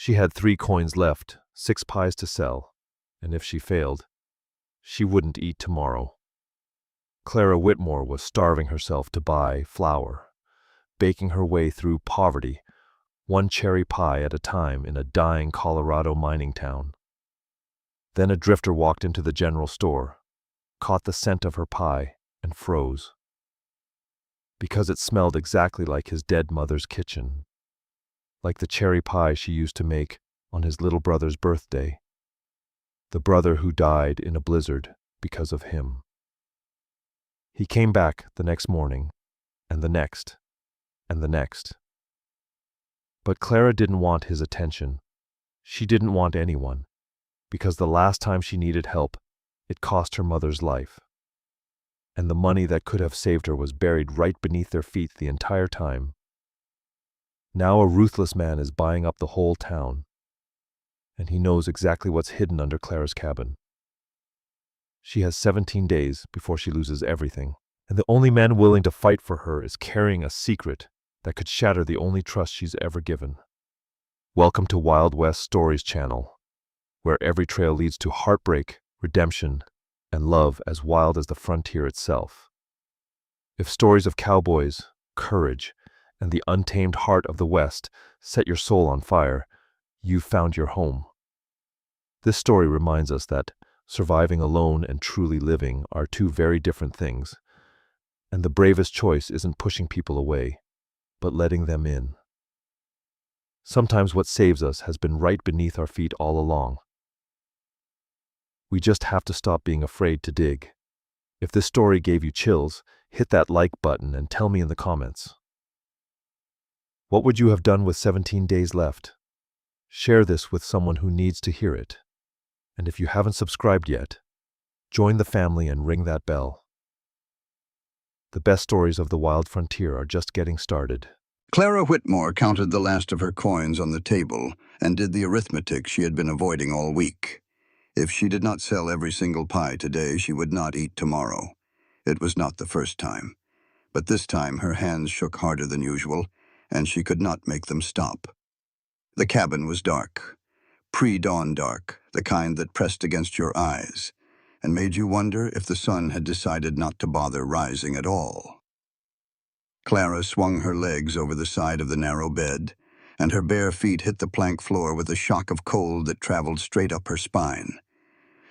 She had 3 coins left, 6 pies to sell, and if she failed, she wouldn't eat tomorrow. Clara Whitmore was starving herself to buy flour, baking her way through poverty, one cherry pie at a time in a dying Colorado mining town. Then a drifter walked into the general store, caught the scent of her pie, and froze. Because it smelled exactly like his dead mother's kitchen, like the cherry pie she used to make on his little brother's birthday, the brother who died in a blizzard because of him. He came back the next morning, and the next, and the next. But Clara didn't want his attention. She didn't want anyone, because the last time she needed help, it cost her mother's life. And the money that could have saved her was buried right beneath their feet the entire time. Now a ruthless man is buying up the whole town, and he knows exactly what's hidden under Clara's cabin. She has 17 days before she loses everything, and the only man willing to fight for her is carrying a secret that could shatter the only trust she's ever given. Welcome to Wild West Stories channel, where every trail leads to heartbreak, redemption, and love as wild as the frontier itself. If stories of cowboys, courage, and the untamed heart of the West set your soul on fire, you've found your home. This story reminds us that surviving alone and truly living are two very different things, and the bravest choice isn't pushing people away, but letting them in. Sometimes what saves us has been right beneath our feet all along. We just have to stop being afraid to dig. If this story gave you chills, hit that like button and tell me in the comments. What would you have done with 17 days left? Share this with someone who needs to hear it. And if you haven't subscribed yet, join the family and ring that bell. The best stories of the wild frontier are just getting started. Clara Whitmore counted the last of her coins on the table and did the arithmetic she had been avoiding all week. If she did not sell every single pie today, she would not eat tomorrow. It was not the first time, but this time her hands shook harder than usual, and she could not make them stop. The cabin was dark, pre-dawn dark, the kind that pressed against your eyes, and made you wonder if the sun had decided not to bother rising at all. Clara swung her legs over the side of the narrow bed, and her bare feet hit the plank floor with a shock of cold that traveled straight up her spine.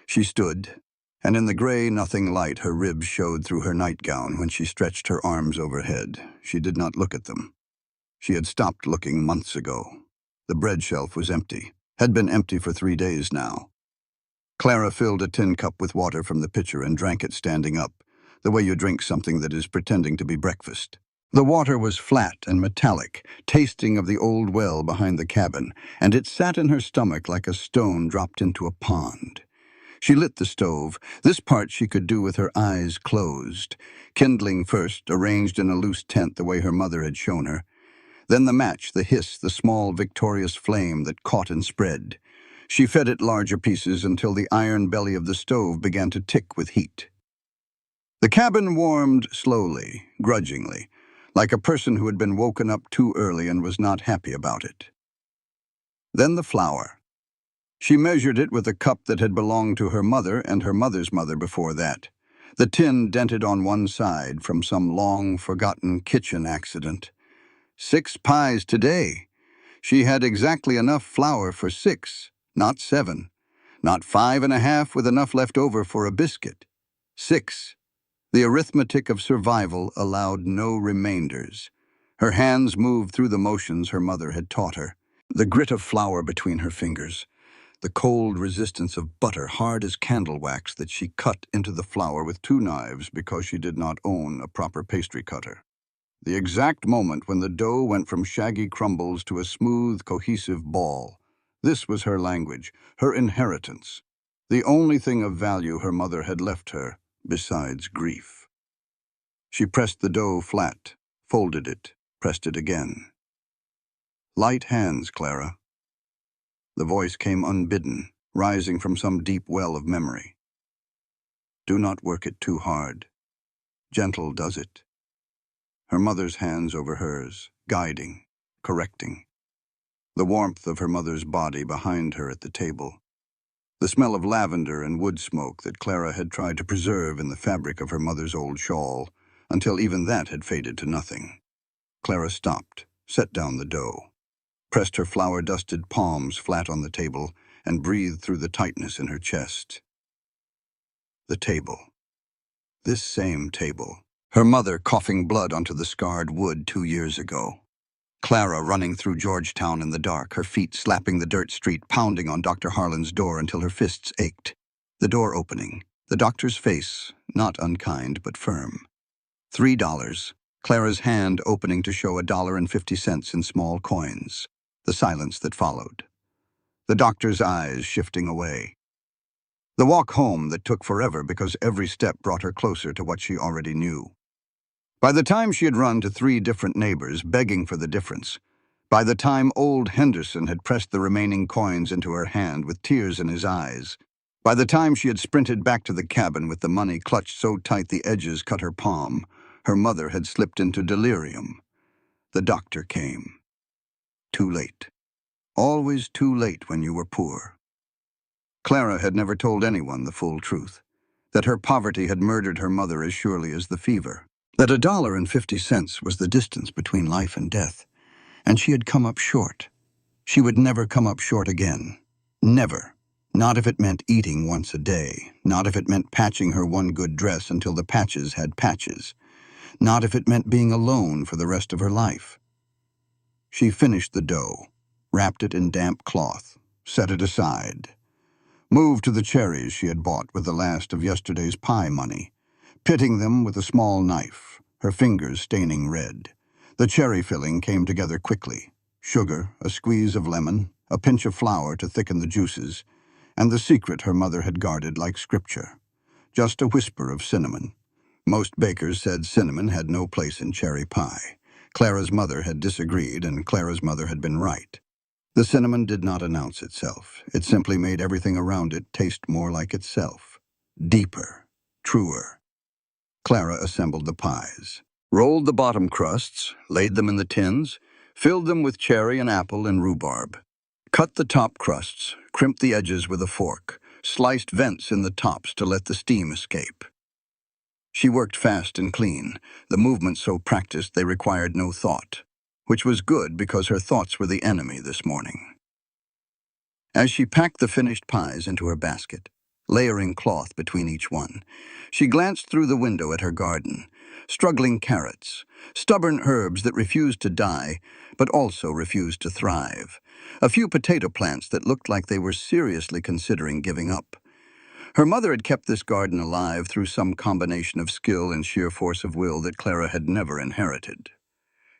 She stood, and in the gray nothing light her ribs showed through her nightgown when she stretched her arms overhead. She did not look at them. She had stopped looking months ago. The bread shelf was empty, had been empty for 3 days now. Clara filled a tin cup with water from the pitcher and drank it standing up, the way you drink something that is pretending to be breakfast. The water was flat and metallic, tasting of the old well behind the cabin, and it sat in her stomach like a stone dropped into a pond. She lit the stove. This part she could do with her eyes closed. Kindling first, arranged in a loose tent the way her mother had shown her. Then the match, the hiss, the small victorious flame that caught and spread. She fed it larger pieces until the iron belly of the stove began to tick with heat. The cabin warmed slowly, grudgingly, like a person who had been woken up too early and was not happy about it. Then the flour. She measured it with a cup that had belonged to her mother and her mother's mother before that. The tin dented on one side from some long-forgotten kitchen accident. 6 pies today. She had exactly enough flour for 6, not 7. Not 5.5 with enough left over for a biscuit. 6. The arithmetic of survival allowed no remainders. Her hands moved through the motions her mother had taught her. The grit of flour between her fingers. The cold resistance of butter hard as candle wax that she cut into the flour with 2 knives because she did not own a proper pastry cutter. The exact moment when the dough went from shaggy crumbles to a smooth, cohesive ball. This was her language, her inheritance. The only thing of value her mother had left her, besides grief. She pressed the dough flat, folded it, pressed it again. Light hands, Clara. The voice came unbidden, rising from some deep well of memory. Do not work it too hard. Gentle does it. Her mother's hands over hers, guiding, correcting. the warmth of her mother's body behind her at the table, the smell of lavender and wood smoke that Clara had tried to preserve in the fabric of her mother's old shawl, until even that had faded to nothing. Clara stopped, set down the dough, pressed her flour-dusted palms flat on the table, and breathed through the tightness in her chest. The table. This same table. Her mother coughing blood onto the scarred wood 2 years ago. Clara running through Georgetown in the dark, her feet slapping the dirt street, pounding on Dr. Harlan's door until her fists ached. The door opening. The doctor's face, not unkind but firm. $3. Clara's hand opening to show $1.50 in small coins. The silence that followed. The doctor's eyes shifting away. The walk home that took forever because every step brought her closer to what she already knew. By the time she had run to 3 different neighbors, begging for the difference, by the time old Henderson had pressed the remaining coins into her hand with tears in his eyes, by the time she had sprinted back to the cabin with the money clutched so tight the edges cut her palm, her mother had slipped into delirium. The doctor came. Too late. Always too late when you were poor. Clara had never told anyone the full truth, that her poverty had murdered her mother as surely as the fever, that $1.50 was the distance between life and death, and she had come up short. She would never come up short again. Never. Not if it meant eating once a day, not if it meant patching her one good dress until the patches had patches, not if it meant being alone for the rest of her life. She finished the dough, wrapped it in damp cloth, set it aside, moved to the cherries she had bought with the last of yesterday's pie money, pitting them with a small knife, her fingers staining red. The cherry filling came together quickly. Sugar, a squeeze of lemon, a pinch of flour to thicken the juices, and the secret her mother had guarded like scripture. Just a whisper of cinnamon. Most bakers said cinnamon had no place in cherry pie. Clara's mother had disagreed, and Clara's mother had been right. The cinnamon did not announce itself. It simply made everything around it taste more like itself. Deeper. Truer. Clara assembled the pies, rolled the bottom crusts, laid them in the tins, filled them with cherry and apple and rhubarb. Cut the top crusts, crimped the edges with a fork, sliced vents in the tops to let the steam escape. She worked fast and clean, the movements so practiced they required no thought, which was good because her thoughts were the enemy this morning. As she packed the finished pies into her basket, layering cloth between each one, she glanced through the window at her garden, struggling carrots, stubborn herbs that refused to die, but also refused to thrive, a few potato plants that looked like they were seriously considering giving up. Her mother had kept this garden alive through some combination of skill and sheer force of will that Clara had never inherited.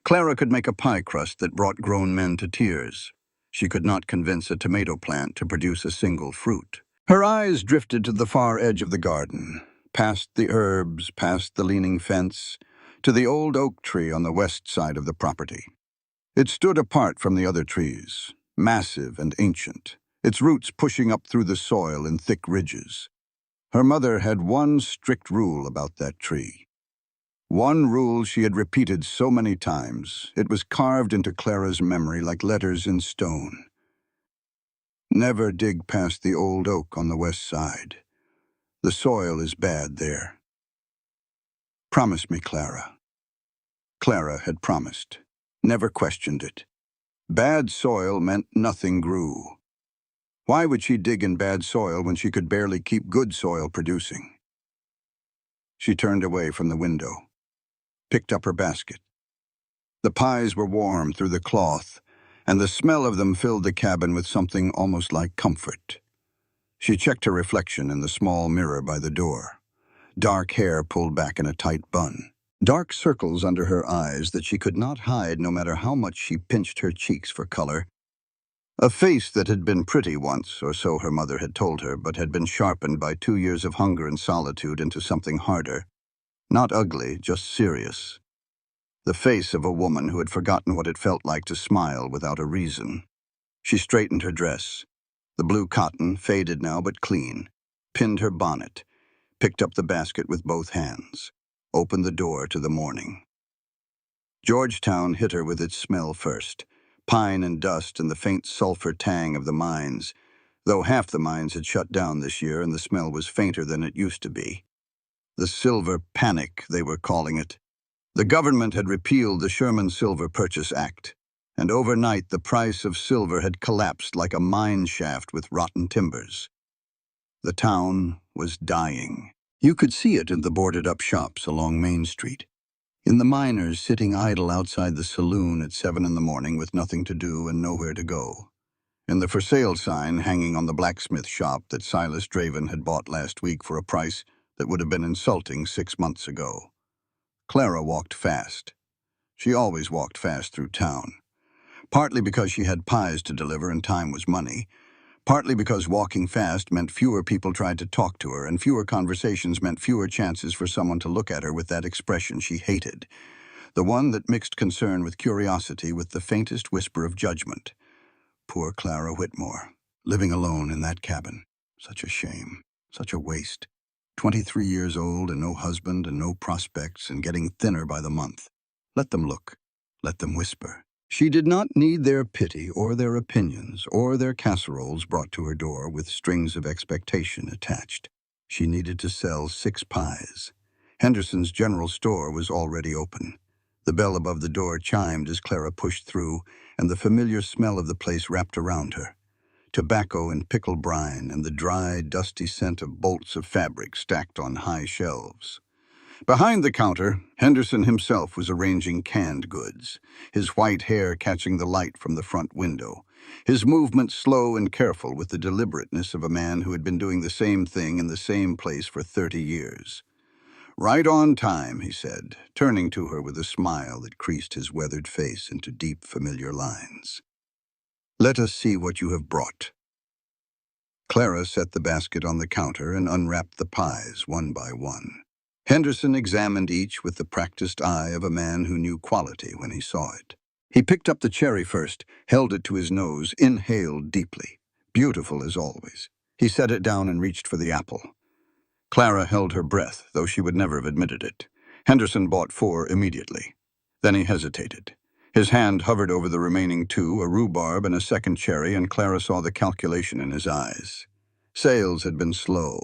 Clara could make a pie crust that brought grown men to tears. She could not convince a tomato plant to produce a single fruit. Her eyes drifted to the far edge of the garden, past the herbs, past the leaning fence, to the old oak tree on the west side of the property. It stood apart from the other trees, massive and ancient, its roots pushing up through the soil in thick ridges. Her mother had one strict rule about that tree. One rule she had repeated so many times, it was carved into Clara's memory like letters in stone. Never dig past the old oak on the west side. The soil is bad there. Promise me, Clara. Clara had promised, never questioned it. Bad soil meant nothing grew. Why would she dig in bad soil when she could barely keep good soil producing? She turned away from the window, picked up her basket. The pies were warm through the cloth, and the smell of them filled the cabin with something almost like comfort. She checked her reflection in the small mirror by the door. Dark hair pulled back in a tight bun. Dark circles under her eyes that she could not hide no matter how much she pinched her cheeks for color. A face that had been pretty once, or so her mother had told her, but had been sharpened by 2 years of hunger and solitude into something harder. Not ugly, just serious. The face of a woman who had forgotten what it felt like to smile without a reason. She straightened her dress. The blue cotton, faded now but clean, pinned her bonnet, picked up the basket with both hands, opened the door to the morning. Georgetown hit her with its smell first, pine and dust and the faint sulfur tang of the mines, though half the mines had shut down this year and the smell was fainter than it used to be. The silver panic, they were calling it. The government had repealed the Sherman Silver Purchase Act, and overnight the price of silver had collapsed like a mine shaft with rotten timbers. The town was dying. You could see it in the boarded-up shops along Main Street, in the miners sitting idle outside the saloon at 7 in the morning with nothing to do and nowhere to go, in the for sale sign hanging on the blacksmith shop that Silas Draven had bought last week for a price that would have been insulting 6 months ago. Clara walked fast. She always walked fast through town, partly because she had pies to deliver and time was money, partly because walking fast meant fewer people tried to talk to her and fewer conversations meant fewer chances for someone to look at her with that expression she hated, the one that mixed concern with curiosity with the faintest whisper of judgment. Poor Clara Whitmore, living alone in that cabin. Such a shame, such a waste. 23 years old and no husband and no prospects and getting thinner by the month. Let them look. Let them whisper. She did not need their pity or their opinions or their casseroles brought to her door with strings of expectation attached. She needed to sell 6 pies. Henderson's general store was already open. The bell above the door chimed as Clara pushed through, and the familiar smell of the place wrapped around her. Tobacco and pickle brine and the dry, dusty scent of bolts of fabric stacked on high shelves. Behind the counter, Henderson himself was arranging canned goods, his white hair catching the light from the front window, his movements slow and careful with the deliberateness of a man who had been doing the same thing in the same place for 30 years. "Right on time," he said, turning to her with a smile that creased his weathered face into deep, familiar lines. "Let us see what you have brought." Clara set the basket on the counter and unwrapped the pies one by one. Henderson examined each with the practiced eye of a man who knew quality when he saw it. He picked up the cherry first, held it to his nose, inhaled deeply. Beautiful as always. He set it down and reached for the apple. Clara held her breath, though she would never have admitted it. Henderson bought 4 immediately. Then he hesitated. His hand hovered over the remaining 2, a rhubarb and a second cherry, and Clara saw the calculation in his eyes. Sales had been slow.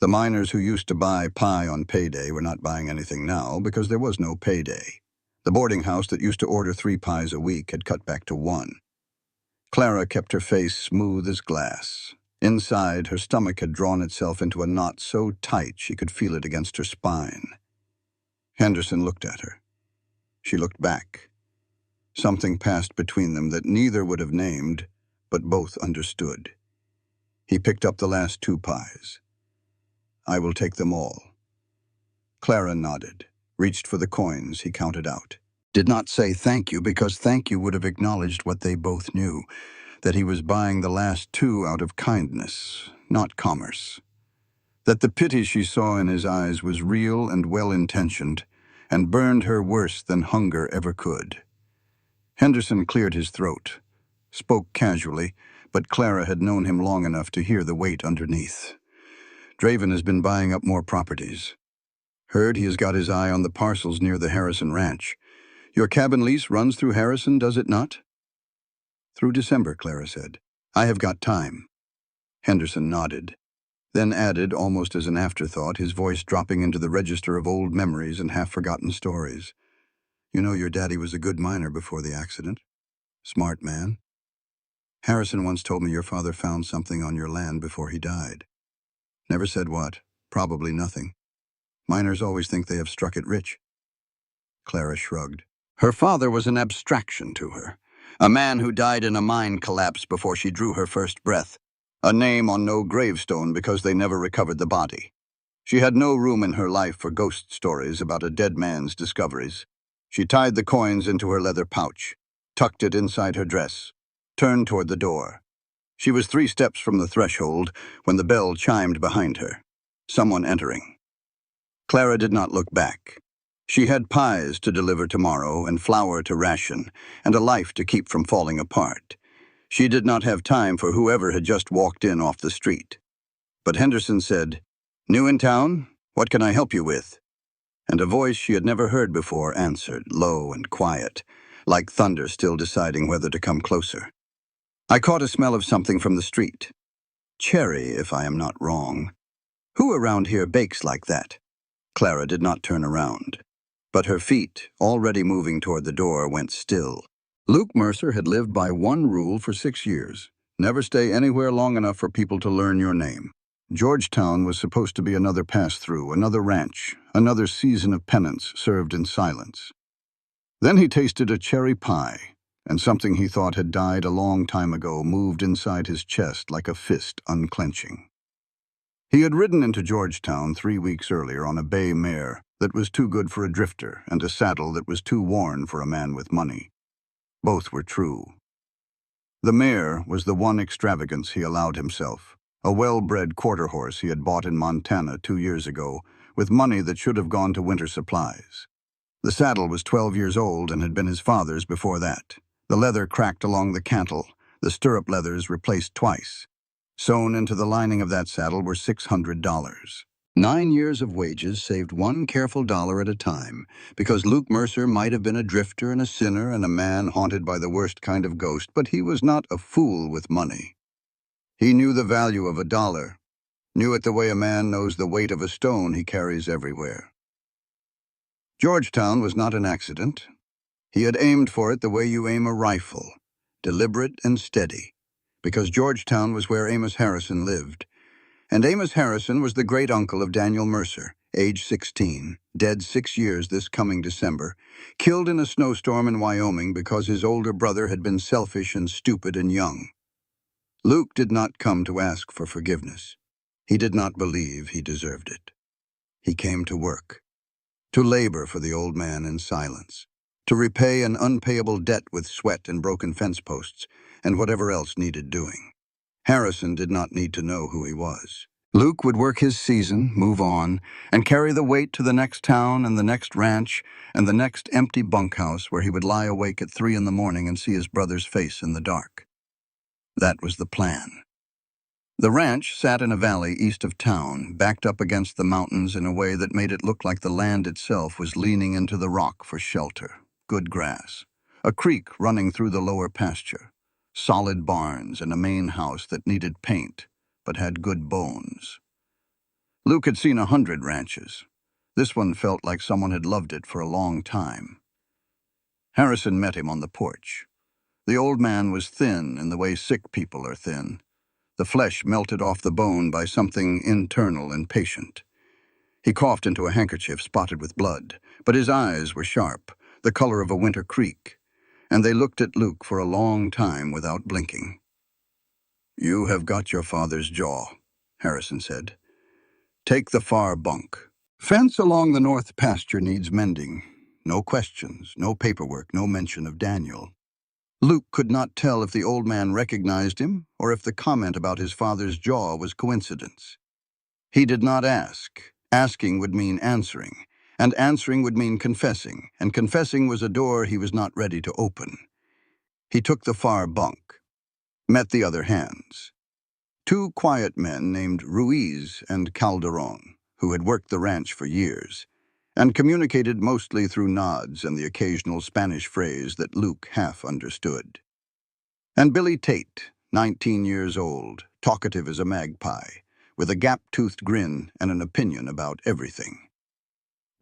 The miners who used to buy pie on payday were not buying anything now because there was no payday. The boarding house that used to order 3 pies a week had cut back to 1. Clara kept her face smooth as glass. Inside, her stomach had drawn itself into a knot so tight she could feel it against her spine. Henderson looked at her. She looked back. Something passed between them that neither would have named, but both understood. He picked up the last 2 pies. "I will take them all." Clara nodded, reached for the coins he counted out. Did not say thank you because thank you would have acknowledged what they both knew, that he was buying the last 2 out of kindness, not commerce. That the pity she saw in his eyes was real and well-intentioned, and burned her worse than hunger ever could. Henderson cleared his throat, spoke casually, but Clara had known him long enough to hear the weight underneath. "Draven has been buying up more properties. Heard he has got his eye on the parcels near the Harrison Ranch. Your cabin lease runs through Harrison, does it not?" "Through December," Clara said. "I have got time." Henderson nodded, then added, almost as an afterthought, his voice dropping into the register of old memories and half-forgotten stories. "You know your daddy was a good miner before the accident. Smart man. Harrison once told me your father found something on your land before he died. Never said what. Probably nothing. Miners always think they have struck it rich." Clara shrugged. Her father was an abstraction to her. A man who died in a mine collapse before she drew her first breath. A name on no gravestone because they never recovered the body. She had no room in her life for ghost stories about a dead man's discoveries. She tied the coins into her leather pouch, tucked it inside her dress, turned toward the door. She was 3 steps from the threshold when the bell chimed behind her. Someone entering. Clara did not look back. She had pies to deliver tomorrow and flour to ration and a life to keep from falling apart. She did not have time for whoever had just walked in off the street. But Henderson said, "New in town? What can I help you with?" And a voice she had never heard before answered, low and quiet, like thunder still deciding whether to come closer. I caught a smell of something from the street. Cherry, if I am not wrong. Who around here bakes like that? Clara did not turn around, but her feet, already moving toward the door, went still. Luke Mercer had lived by one rule for 6 years. Never stay anywhere long enough for people to learn your name. Georgetown was supposed to be another pass-through, another ranch, another season of penance served in silence. Then he tasted a cherry pie, and something he thought had died a long time ago moved inside his chest like a fist unclenching. He had ridden into Georgetown 3 weeks earlier on a bay mare that was too good for a drifter and a saddle that was too worn for a man with money. Both were true. The mare was the one extravagance he allowed himself, a well-bred quarter horse he had bought in Montana 2 years ago with money that should have gone to winter supplies. The saddle was 12 years old and had been his father's before that. The leather cracked along the cantle, the stirrup leathers replaced twice. Sewn into the lining of that saddle were $600. 9 years of wages saved one careful dollar at a time, because Luke Mercer might have been a drifter and a sinner and a man haunted by the worst kind of ghost, but he was not a fool with money. He knew the value of a dollar, knew it the way a man knows the weight of a stone he carries everywhere. Georgetown was not an accident. He had aimed for it the way you aim a rifle, deliberate and steady, because Georgetown was where Amos Harrison lived. And Amos Harrison was the great-uncle of Daniel Mercer, age 16, dead 6 years this coming December, killed in a snowstorm in Wyoming because his older brother had been selfish and stupid and young. Luke did not come to ask for forgiveness. He did not believe he deserved it. He came to work, to labor for the old man in silence, to repay an unpayable debt with sweat and broken fence posts and whatever else needed doing. Harrison did not need to know who he was. Luke would work his season, move on, and carry the weight to the next town and the next ranch and the next empty bunkhouse where he would lie awake at 3 in the morning and see his brother's face in the dark. That was the plan. The ranch sat in a valley east of town, backed up against the mountains in a way that made it look like the land itself was leaning into the rock for shelter. Good grass, a creek running through the lower pasture, solid barns, and a main house that needed paint but had good bones. Luke had seen 100 ranches. This one felt like someone had loved it for a long time. Harrison met him on the porch. The old man was thin in the way sick people are thin. The flesh melted off the bone by something internal and patient. He coughed into a handkerchief spotted with blood, but his eyes were sharp, the color of a winter creek, and they looked at Luke for a long time without blinking. "You have got your father's jaw," Harrison said. "Take the far bunk. Fence along the north pasture needs mending. No questions, no paperwork, no mention of Daniel." Luke could not tell if the old man recognized him or if the comment about his father's jaw was coincidence. He did not ask. Asking would mean answering, and answering would mean confessing, and confessing was a door he was not ready to open. He took the far bunk, met the other hands. 2 quiet men named Ruiz and Calderon, who had worked the ranch for years, and communicated mostly through nods and the occasional Spanish phrase that Luke half understood. And Billy Tate, 19 years old, talkative as a magpie, with a gap-toothed grin and an opinion about everything.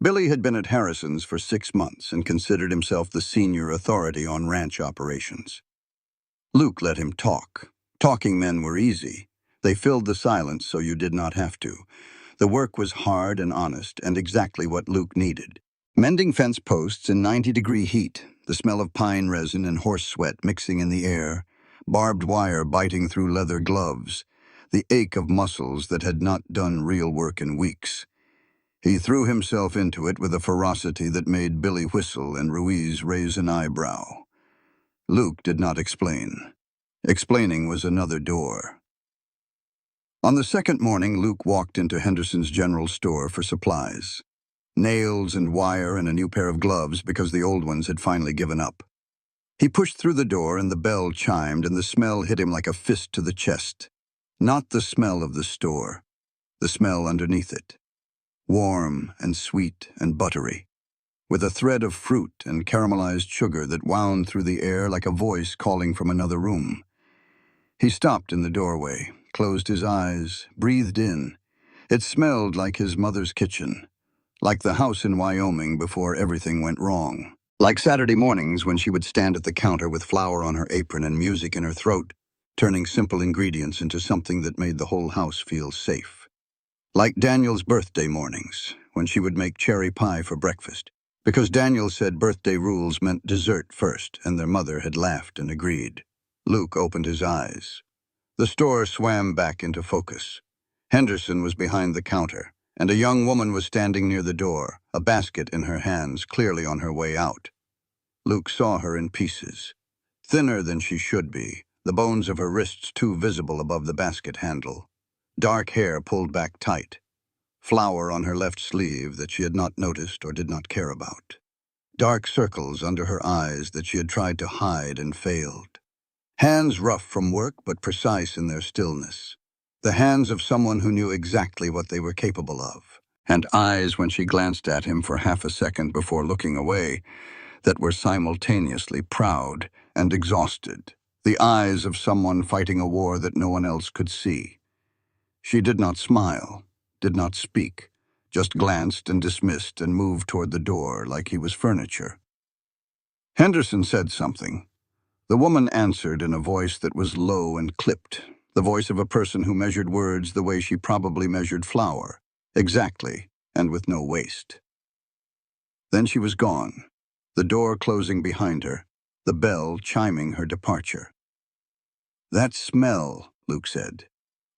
Billy had been at Harrison's for 6 months and considered himself the senior authority on ranch operations. Luke let him talk. Talking men were easy. They filled the silence so you did not have to. The work was hard and honest and exactly what Luke needed. Mending fence posts in 90-degree heat, the smell of pine resin and horse sweat mixing in the air, barbed wire biting through leather gloves, the ache of muscles that had not done real work in weeks. He threw himself into it with a ferocity that made Billy whistle and Ruiz raise an eyebrow. Luke did not explain. Explaining was another door. On the second morning, Luke walked into Henderson's general store for supplies. Nails and wire and a new pair of gloves because the old ones had finally given up. He pushed through the door and the bell chimed and the smell hit him like a fist to the chest. Not the smell of the store, the smell underneath it. Warm and sweet and buttery, with a thread of fruit and caramelized sugar that wound through the air like a voice calling from another room. He stopped in the doorway, closed his eyes, breathed in. It smelled like his mother's kitchen, like the house in Wyoming before everything went wrong. Like Saturday mornings when she would stand at the counter with flour on her apron and music in her throat, turning simple ingredients into something that made the whole house feel safe. Like Daniel's birthday mornings, when she would make cherry pie for breakfast, because Daniel said birthday rules meant dessert first, and their mother had laughed and agreed. Luke opened his eyes. The store swam back into focus. Henderson was behind the counter, and a young woman was standing near the door, a basket in her hands, clearly on her way out. Luke saw her in pieces. Thinner than she should be, the bones of her wrists too visible above the basket handle. Dark hair pulled back tight. Flour on her left sleeve that she had not noticed or did not care about. Dark circles under her eyes that she had tried to hide and failed. Hands rough from work but precise in their stillness. The hands of someone who knew exactly what they were capable of. And eyes, when she glanced at him for half a second before looking away, that were simultaneously proud and exhausted. The eyes of someone fighting a war that no one else could see. She did not smile, did not speak, just glanced and dismissed and moved toward the door like he was furniture. Henderson said something. The woman answered in a voice that was low and clipped, the voice of a person who measured words the way she probably measured flour, exactly, and with no waste. Then she was gone, the door closing behind her, the bell chiming her departure. That smell, Luke said.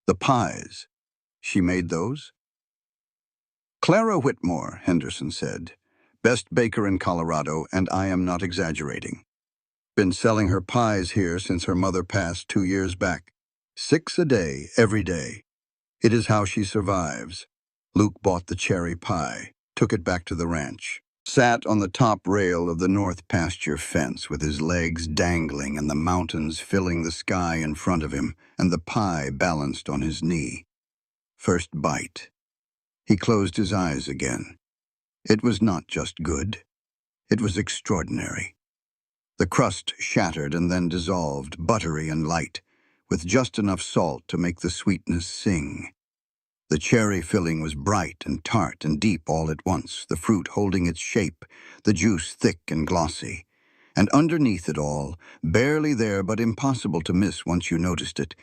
The pies. She made those? Clara Whitmore, Henderson said. Best baker in Colorado, and I am not exaggerating. Been selling her pies here since her mother passed 2 years back. 6 a day, every day. It is how she survives. Luke bought the cherry pie, took it back to the ranch, sat on the top rail of the north pasture fence with his legs dangling and the mountains filling the sky in front of him and the pie balanced on his knee. First bite. He closed his eyes again. It was not just good. It was extraordinary. The crust shattered and then dissolved, buttery and light, with just enough salt to make the sweetness sing. The cherry filling was bright and tart and deep all at once, the fruit holding its shape, the juice thick and glossy. And underneath it all, barely there but impossible to miss once you noticed it,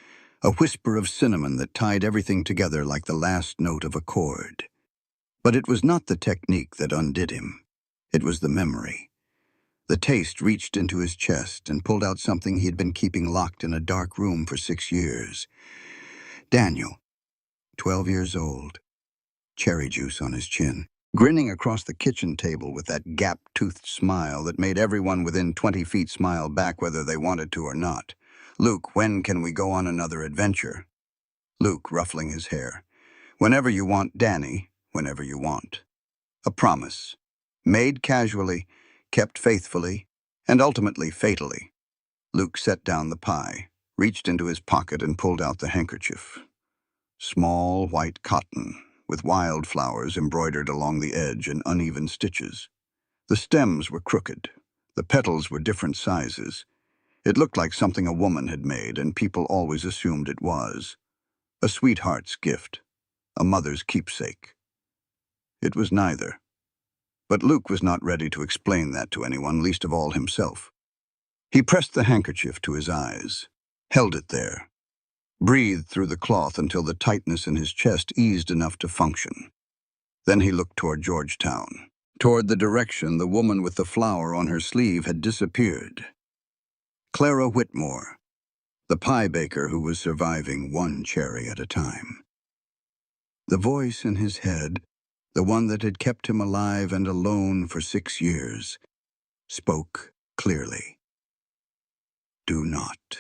a whisper of cinnamon that tied everything together like the last note of a chord. But it was not the technique that undid him. It was the memory. The taste reached into his chest and pulled out something he had been keeping locked in a dark room for 6 years. Daniel, 12 years old, cherry juice on his chin, grinning across the kitchen table with that gap-toothed smile that made everyone within 20 feet smile back whether they wanted to or not. Luke, when can we go on another adventure? Luke, ruffling his hair. Whenever you want, Danny, whenever you want. A promise. Made casually, kept faithfully, and ultimately fatally. Luke set down the pie, reached into his pocket and pulled out the handkerchief. Small white cotton, with wildflowers embroidered along the edge and uneven stitches. The stems were crooked. The petals were different sizes. It looked like something a woman had made, and people always assumed it was. A sweetheart's gift. A mother's keepsake. It was neither. But Luke was not ready to explain that to anyone, least of all himself. He pressed the handkerchief to his eyes, held it there, breathed through the cloth until the tightness in his chest eased enough to function. Then he looked toward Georgetown, toward the direction the woman with the flower on her sleeve had disappeared. Clara Whitmore, the pie baker who was surviving one cherry at a time. The voice in his head, the one that had kept him alive and alone for 6 years, spoke clearly. Do not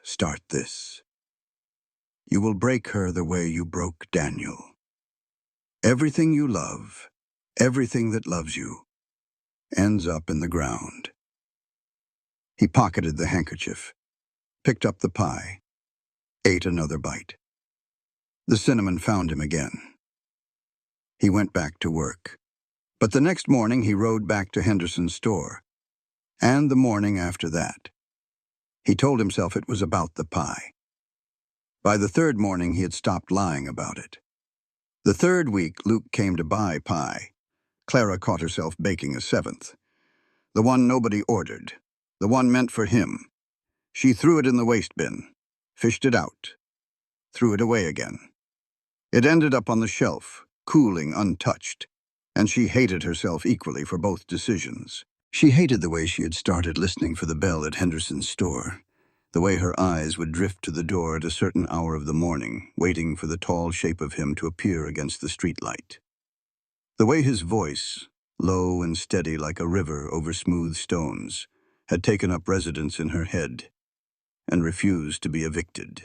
start this. You will break her the way you broke Daniel. Everything you love, everything that loves you, ends up in the ground. He pocketed the handkerchief, picked up the pie, ate another bite. The cinnamon found him again. He went back to work, But the next morning he rode back to Henderson's store, and the morning after that. He told himself it was about the pie. By the third morning he had stopped lying about it. The third week Luke came to buy pie. Clara caught herself baking a seventh. The one nobody ordered. The one meant for him. She threw it in the waste bin, fished it out, threw it away again. It ended up on the shelf, cooling untouched, and she hated herself equally for both decisions. She hated the way she had started listening for the bell at Henderson's store, the way her eyes would drift to the door at a certain hour of the morning, waiting for the tall shape of him to appear against the streetlight. The way his voice, low and steady like a river over smooth stones, had taken up residence in her head and refused to be evicted.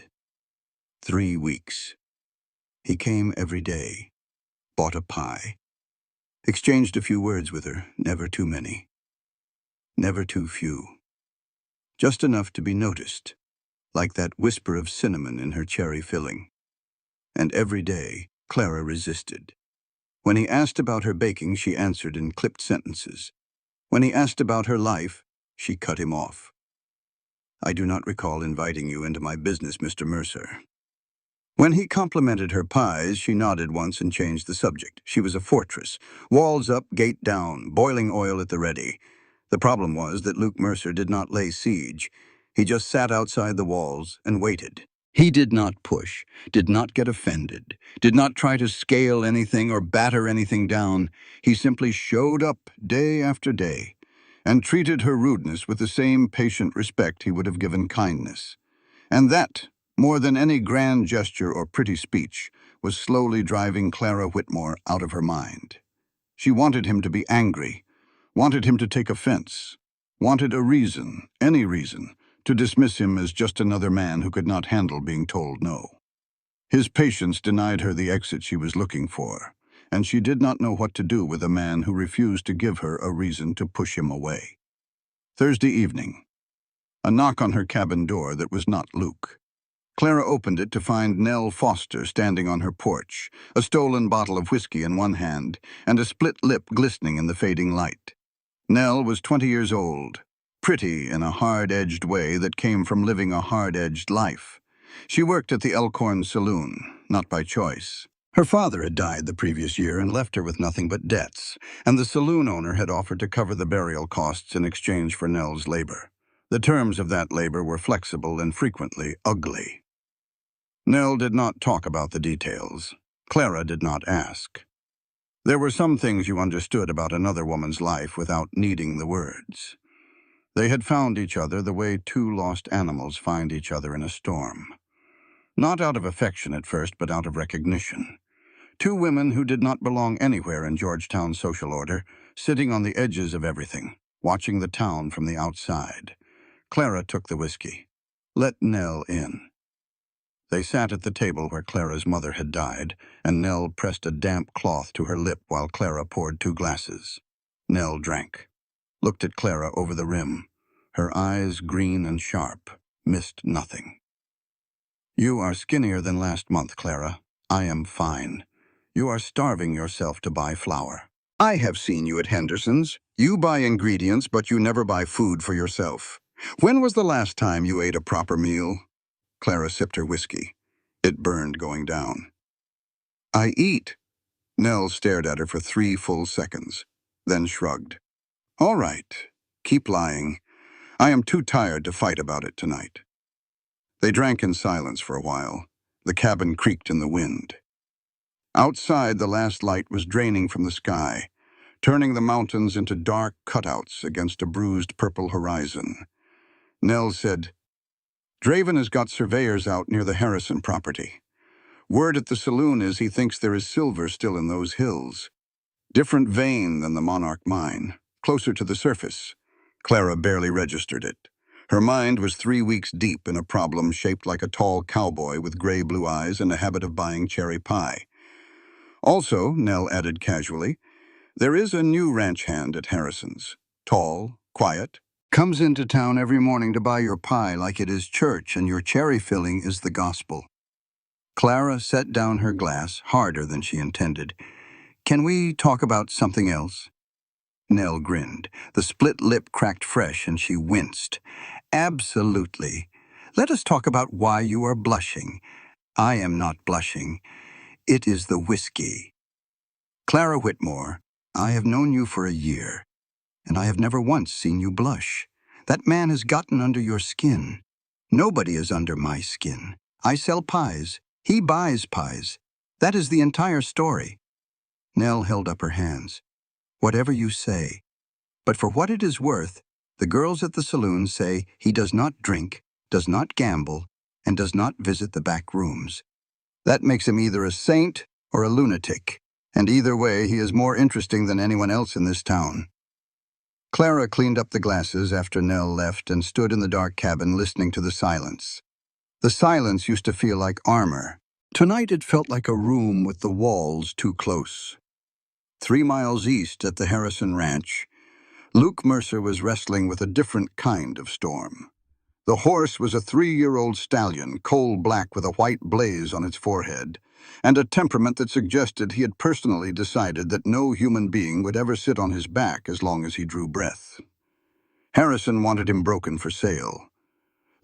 3 weeks. He came every day, bought a pie, exchanged a few words with her, never too many, never too few. Just enough to be noticed, like that whisper of cinnamon in her cherry filling. And every day, Clara resisted. When he asked about her baking, she answered in clipped sentences. When he asked about her life, she cut him off. "I do not recall inviting you into my business, Mr. Mercer." When he complimented her pies, she nodded once and changed the subject. She was a fortress, walls up, gate down, boiling oil at the ready. The problem was that Luke Mercer did not lay siege. He just sat outside the walls and waited. He did not push, did not get offended, did not try to scale anything or batter anything down. He simply showed up day after day and treated her rudeness with the same patient respect he would have given kindness. And that, more than any grand gesture or pretty speech, was slowly driving Clara Whitmore out of her mind. She wanted him to be angry, wanted him to take offense, wanted a reason, any reason, to dismiss him as just another man who could not handle being told no. His patience denied her the exit she was looking for, and she did not know what to do with a man who refused to give her a reason to push him away. Thursday evening. A knock on her cabin door that was not Luke. Clara opened it to find Nell Foster standing on her porch, a stolen bottle of whiskey in one hand and a split lip glistening in the fading light. Nell was 20 years old, pretty in a hard-edged way that came from living a hard-edged life. She worked at the Elkhorn Saloon, not by choice. Her father had died the previous year and left her with nothing but debts, and the saloon owner had offered to cover the burial costs in exchange for Nell's labor. The terms of that labor were flexible and frequently ugly. Nell did not talk about the details. Clara did not ask. There were some things you understood about another woman's life without needing the words. They had found each other the way two lost animals find each other in a storm. Not out of affection at first, but out of recognition. Two women who did not belong anywhere in Georgetown's social order, sitting on the edges of everything, watching the town from the outside. Clara took the whiskey. Let Nell in. They sat at the table where Clara's mother had died, and Nell pressed a damp cloth to her lip while Clara poured 2 glasses. Nell drank, looked at Clara over the rim. Her eyes, green and sharp, missed nothing. "You are skinnier than last month, Clara. I am fine. You are starving yourself to buy flour. I have seen you at Henderson's. You buy ingredients, but you never buy food for yourself. When was the last time you ate a proper meal?" Clara sipped her whiskey. It burned going down. "I eat." Nell stared at her for 3 full seconds, then shrugged. "All right, keep lying. I am too tired to fight about it tonight." They drank in silence for a while. The cabin creaked in the wind. Outside, the last light was draining from the sky, turning the mountains into dark cutouts against a bruised purple horizon. Nell said, "Draven has got surveyors out near the Harrison property. Word at the saloon is he thinks there is silver still in those hills. Different vein than the Monarch mine, closer to the surface." Clara barely registered it. Her mind was 3 weeks deep in a problem shaped like a tall cowboy with gray-blue eyes and a habit of buying cherry pie. "Also," Nell added casually, "there is a new ranch hand at Harrison's. Tall, quiet, comes into town every morning to buy your pie like it is church and your cherry filling is the gospel." Clara set down her glass harder than she intended. Can we talk about something else? Nell grinned. The split lip cracked fresh, and she winced. Absolutely. Let us talk about why you are blushing. I am not blushing. It is the whiskey. Clara Whitmore, I have known you for a year, and I have never once seen you blush. That man has gotten under your skin. Nobody is under my skin. I sell pies. He buys pies. That is the entire story. Nell held up her hands. Whatever you say. But for what it is worth, the girls at the saloon say he does not drink, does not gamble, and does not visit the back rooms. That makes him either a saint or a lunatic, and either way he is more interesting than anyone else in this town. Clara cleaned up the glasses after Nell left and stood in the dark cabin listening to the silence. The silence used to feel like armor. Tonight it felt like a room with the walls too close. 3 miles east at the Harrison Ranch, Luke Mercer was wrestling with a different kind of storm. The horse was a 3-year-old stallion, coal-black with a white blaze on its forehead, and a temperament that suggested he had personally decided that no human being would ever sit on his back as long as he drew breath. Harrison wanted him broken for sale.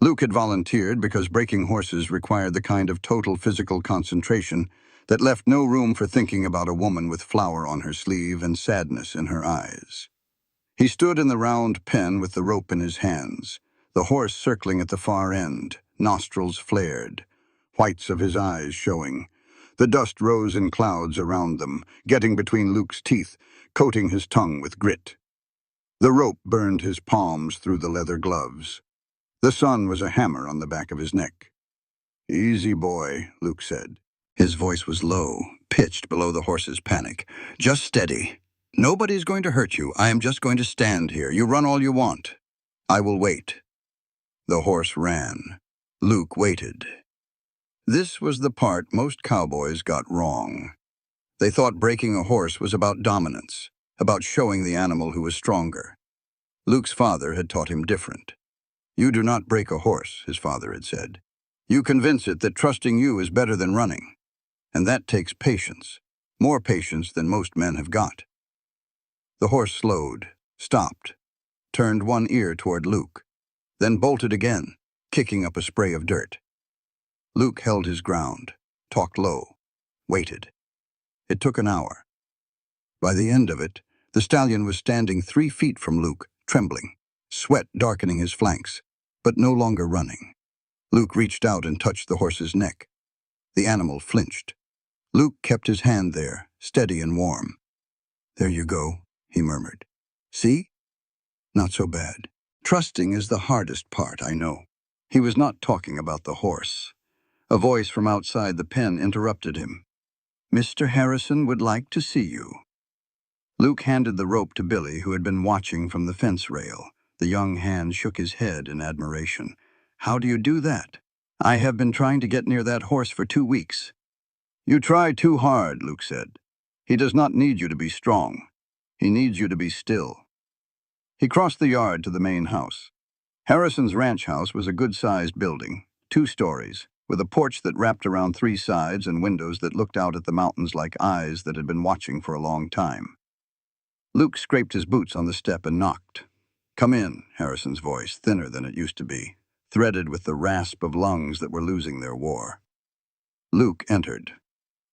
Luke had volunteered because breaking horses required the kind of total physical concentration that left no room for thinking about a woman with flour on her sleeve and sadness in her eyes. He stood in the round pen with the rope in his hands, the horse circling at the far end, nostrils flared, whites of his eyes showing. The dust rose in clouds around them, getting between Luke's teeth, coating his tongue with grit. The rope burned his palms through the leather gloves. The sun was a hammer on the back of his neck. "Easy, boy," Luke said. His voice was low, pitched below the horse's panic. "Just steady. Nobody's going to hurt you. I am just going to stand here. You run all you want. I will wait." The horse ran. Luke waited. This was the part most cowboys got wrong. They thought breaking a horse was about dominance, about showing the animal who was stronger. Luke's father had taught him different. "You do not break a horse," his father had said. "You convince it that trusting you is better than running. And that takes patience, more patience than most men have got." The horse slowed, stopped, turned one ear toward Luke, then bolted again, kicking up a spray of dirt. Luke held his ground, talked low, waited. It took an hour. By the end of it, the stallion was standing 3 feet from Luke, trembling, sweat darkening his flanks, but no longer running. Luke reached out and touched the horse's neck. The animal flinched. Luke kept his hand there, steady and warm. "There you go," he murmured. "See? Not so bad. Trusting is the hardest part, I know." He was not talking about the horse. A voice from outside the pen interrupted him. "Mr. Harrison would like to see you." Luke handed the rope to Billy, who had been watching from the fence rail. The young hand shook his head in admiration. "How do you do that?" "I have been trying to get near that horse for 2 weeks. "You try too hard," Luke said. "He does not need you to be strong. He needs you to be still." He crossed the yard to the main house. Harrison's ranch house was a good-sized building, 2 stories, with a porch that wrapped around 3 sides and windows that looked out at the mountains like eyes that had been watching for a long time. Luke scraped his boots on the step and knocked. "Come in," Harrison's voice, thinner than it used to be, threaded with the rasp of lungs that were losing their war. Luke entered.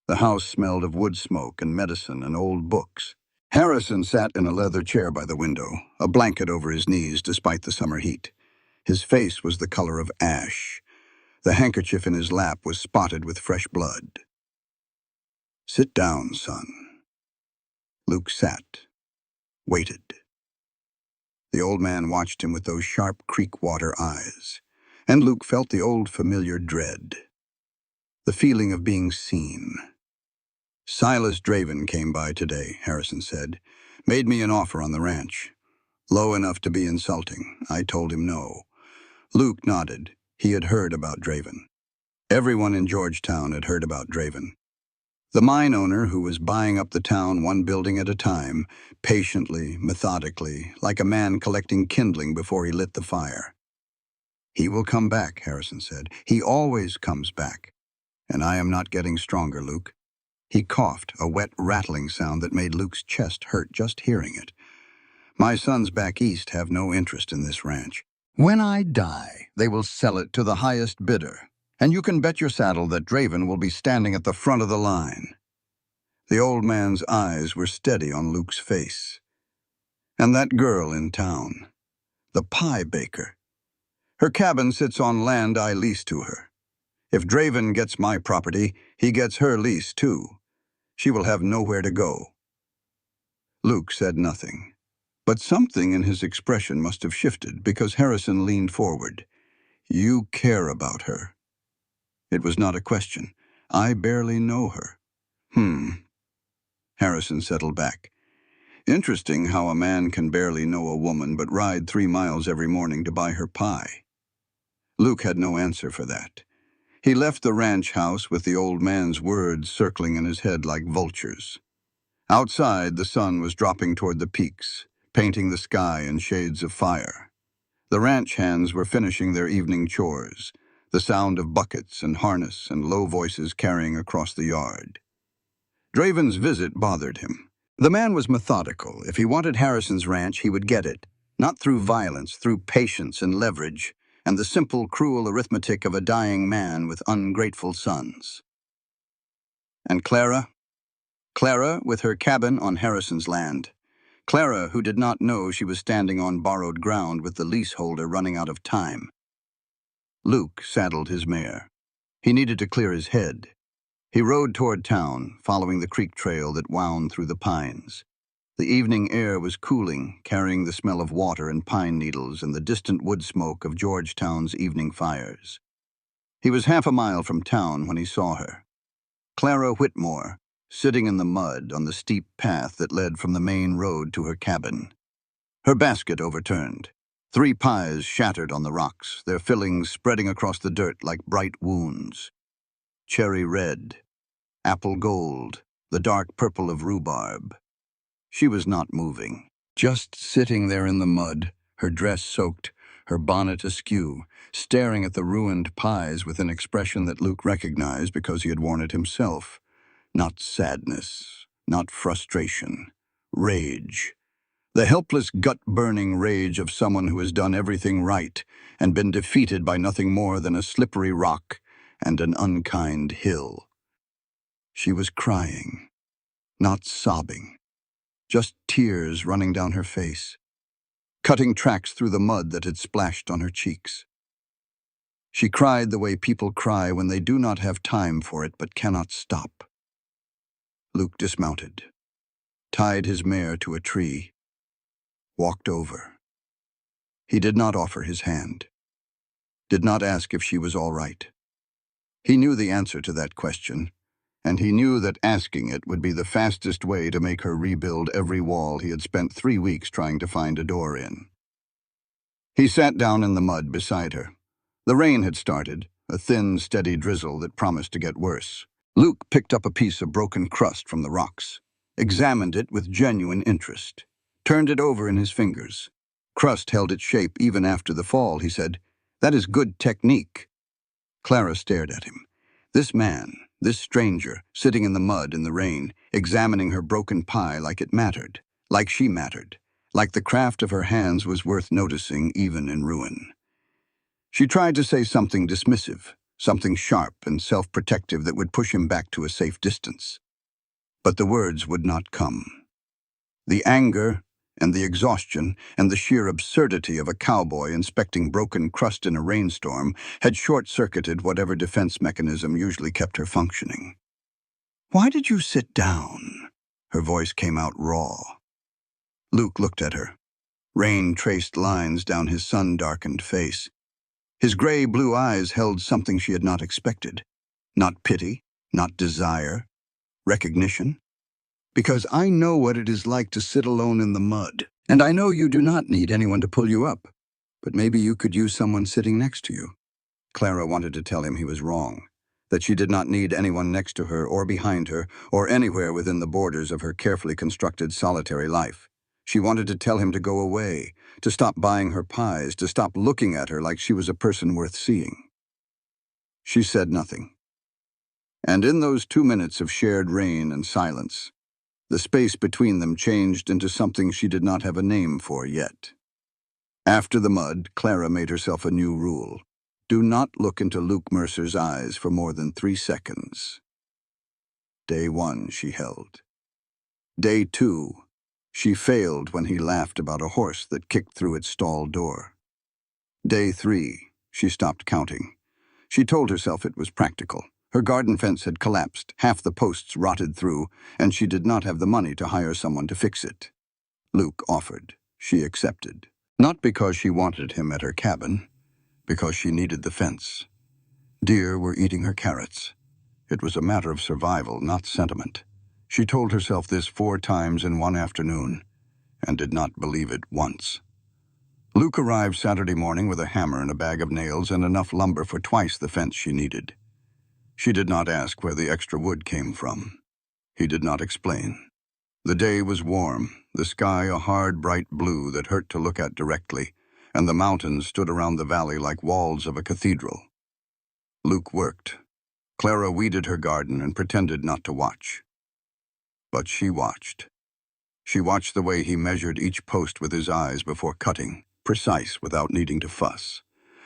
The house smelled of wood smoke and medicine and old books. Harrison sat in a leather chair by the window, a blanket over his knees despite the summer heat. His face was the color of ash. The handkerchief in his lap was spotted with fresh blood. "Sit down, son." Luke sat, waited. The old man watched him with those sharp creek-water eyes, and Luke felt the old familiar dread, the feeling of being seen. "Silas Draven came by today," Harrison said. "Made me an offer on the ranch. Low enough to be insulting. I told him no." Luke nodded. He had heard about Draven. Everyone in Georgetown had heard about Draven. The mine owner who was buying up the town one building at a time, patiently, methodically, like a man collecting kindling before he lit the fire. "He will come back," Harrison said. "He always comes back. And I am not getting stronger, Luke. He coughed, a wet, rattling sound that made Luke's chest hurt just hearing it. My sons back east have no interest in this ranch. When I die, they will sell it to the highest bidder, and you can bet your saddle that Draven will be standing at the front of the line. The old man's eyes were steady on Luke's face. And that girl in town, the pie baker. Her cabin sits on land I lease to her. If Draven gets my property, he gets her lease too. She will have nowhere to go. Luke said nothing, but something in his expression must have shifted because Harrison leaned forward. You care about her. It was not a question. I barely know her. Harrison settled back. Interesting how a man can barely know a woman but ride 3 miles every morning to buy her pie. Luke had no answer for that. He left the ranch house with the old man's words circling in his head like vultures. Outside, the sun was dropping toward the peaks, painting the sky in shades of fire. The ranch hands were finishing their evening chores, the sound of buckets and harness and low voices carrying across the yard. Draven's visit bothered him. The man was methodical. If he wanted Harrison's ranch, he would get it, not through violence, through patience and leverage, and the simple, cruel arithmetic of a dying man with ungrateful sons. And Clara? Clara, with her cabin on Harrison's land. Clara, who did not know she was standing on borrowed ground with the leaseholder running out of time. Luke saddled his mare. He needed to clear his head. He rode toward town, following the creek trail that wound through the pines. The evening air was cooling, carrying the smell of water and pine needles and the distant wood smoke of Georgetown's evening fires. He was half a mile from town when he saw her. Clara Whitmore, sitting in the mud on the steep path that led from the main road to her cabin. Her basket overturned. 3 pies shattered on the rocks, their fillings spreading across the dirt like bright wounds. Cherry red, apple gold, the dark purple of rhubarb. She was not moving, just sitting there in the mud, her dress soaked, her bonnet askew, staring at the ruined pies with an expression that Luke recognized because he had worn it himself. Not sadness, not frustration, rage. The helpless, gut-burning rage of someone who has done everything right and been defeated by nothing more than a slippery rock and an unkind hill. She was crying, not sobbing, just tears running down her face, cutting tracks through the mud that had splashed on her cheeks. She cried the way people cry when they do not have time for it but cannot stop. Luke dismounted, tied his mare to a tree, walked over. He did not offer his hand, did not ask if she was all right. He knew the answer to that question, and he knew that asking it would be the fastest way to make her rebuild every wall he had spent 3 weeks trying to find a door in. He sat down in the mud beside her. The rain had started, a thin, steady drizzle that promised to get worse. Luke picked up a piece of broken crust from the rocks, examined it with genuine interest, turned it over in his fingers. Crust held its shape even after the fall, he said. That is good technique. Clara stared at him. This man, this stranger, sitting in the mud in the rain, examining her broken pie like it mattered, like she mattered, like the craft of her hands was worth noticing even in ruin. She tried to say something dismissive, something sharp and self-protective that would push him back to a safe distance. But the words would not come. The anger and the exhaustion and the sheer absurdity of a cowboy inspecting broken crust in a rainstorm had short-circuited whatever defense mechanism usually kept her functioning. "Why did you sit down?" Her voice came out raw. Luke looked at her. Rain traced lines down his sun-darkened face. His gray-blue eyes held something she had not expected. Not pity, not desire, recognition. "Because I know what it is like to sit alone in the mud, and I know you do not need anyone to pull you up, but maybe you could use someone sitting next to you." Clara wanted to tell him he was wrong, that she did not need anyone next to her or behind her or anywhere within the borders of her carefully constructed solitary life. She wanted to tell him to go away, to stop buying her pies, to stop looking at her like she was a person worth seeing. She said nothing. And in those 2 minutes of shared rain and silence, the space between them changed into something she did not have a name for yet. After the mud, Clara made herself a new rule. Do not look into Luke Mercer's eyes for more than 3 seconds. Day 1, she held. Day 2, she failed when he laughed about a horse that kicked through its stall door. Day 3, she stopped counting. She told herself it was practical. Her garden fence had collapsed, half the posts rotted through, and she did not have the money to hire someone to fix it. Luke offered. She accepted. Not because she wanted him at her cabin, because she needed the fence. Deer were eating her carrots. It was a matter of survival, not sentiment. She told herself this 4 times in one afternoon, and did not believe it once. Luke arrived Saturday morning with a hammer and a bag of nails and enough lumber for twice the fence she needed. She did not ask where the extra wood came from. He did not explain. The day was warm, the sky a hard, bright blue that hurt to look at directly, and the mountains stood around the valley like walls of a cathedral. Luke worked. Clara weeded her garden and pretended not to watch. But she watched. She watched the way he measured each post with his eyes before cutting, precise without needing to fuss.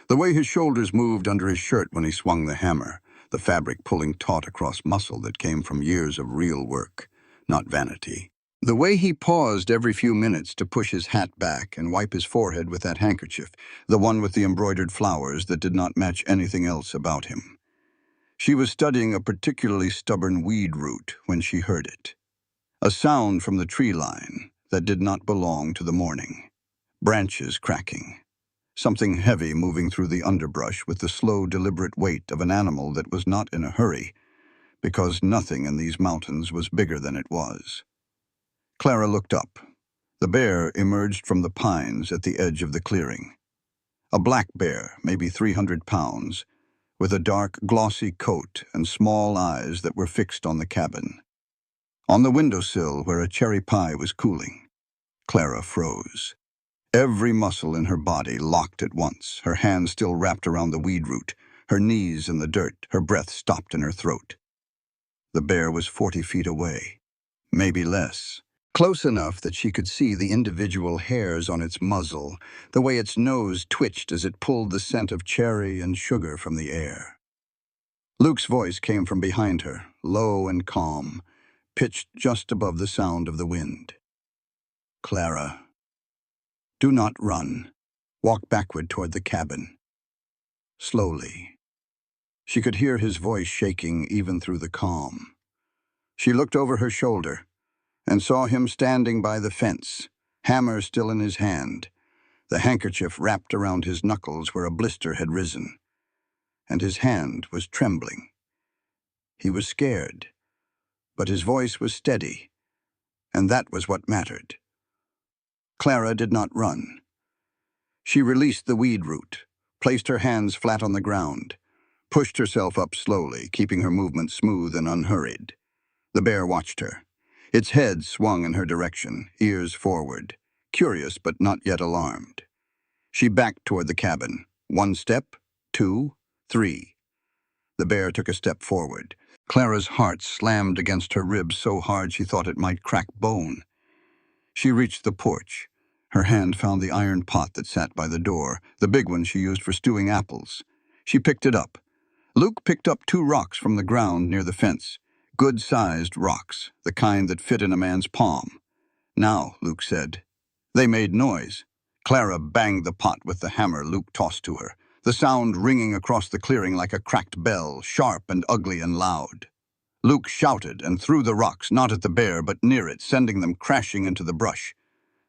The way his shoulders moved under his shirt when he swung the hammer, the fabric pulling taut across muscle that came from years of real work, not vanity. The way he paused every few minutes to push his hat back and wipe his forehead with that handkerchief, the one with the embroidered flowers that did not match anything else about him. She was studying a particularly stubborn weed root when she heard it. A sound from the tree line that did not belong to the morning. Branches cracking. Something heavy moving through the underbrush with the slow, deliberate weight of an animal that was not in a hurry, because nothing in these mountains was bigger than it was. Clara looked up. The bear emerged from the pines at the edge of the clearing. A black bear, maybe 300 pounds, with a dark, glossy coat and small eyes that were fixed on the cabin. On the windowsill where a cherry pie was cooling, Clara froze. Every muscle in her body locked at once, her hands still wrapped around the weed root, her knees in the dirt, her breath stopped in her throat. The bear was 40 feet away, maybe less. Close enough that she could see the individual hairs on its muzzle, the way its nose twitched as it pulled the scent of cherry and sugar from the air. Luke's voice came from behind her, low and calm, pitched just above the sound of the wind. Clara, do not run. Walk backward toward the cabin. Slowly. She could hear his voice shaking even through the calm. She looked over her shoulder and saw him standing by the fence, hammer still in his hand, the handkerchief wrapped around his knuckles where a blister had risen, and his hand was trembling. He was scared, but his voice was steady, and that was what mattered. Clara did not run. She released the weed root, placed her hands flat on the ground, pushed herself up slowly, keeping her movement smooth and unhurried. The bear watched her. Its head swung in her direction, ears forward, curious but not yet alarmed. She backed toward the cabin. 1 step, 2, 3. The bear took a step forward. Clara's heart slammed against her ribs so hard she thought it might crack bone. She reached the porch. Her hand found the iron pot that sat by the door, the big one she used for stewing apples. She picked it up. Luke picked up 2 rocks from the ground near the fence. Good-sized rocks, the kind that fit in a man's palm. Now, Luke said. They made noise. Clara banged the pot with the hammer Luke tossed to her, the sound ringing across the clearing like a cracked bell, sharp and ugly and loud. Luke shouted and threw the rocks, not at the bear, but near it, sending them crashing into the brush.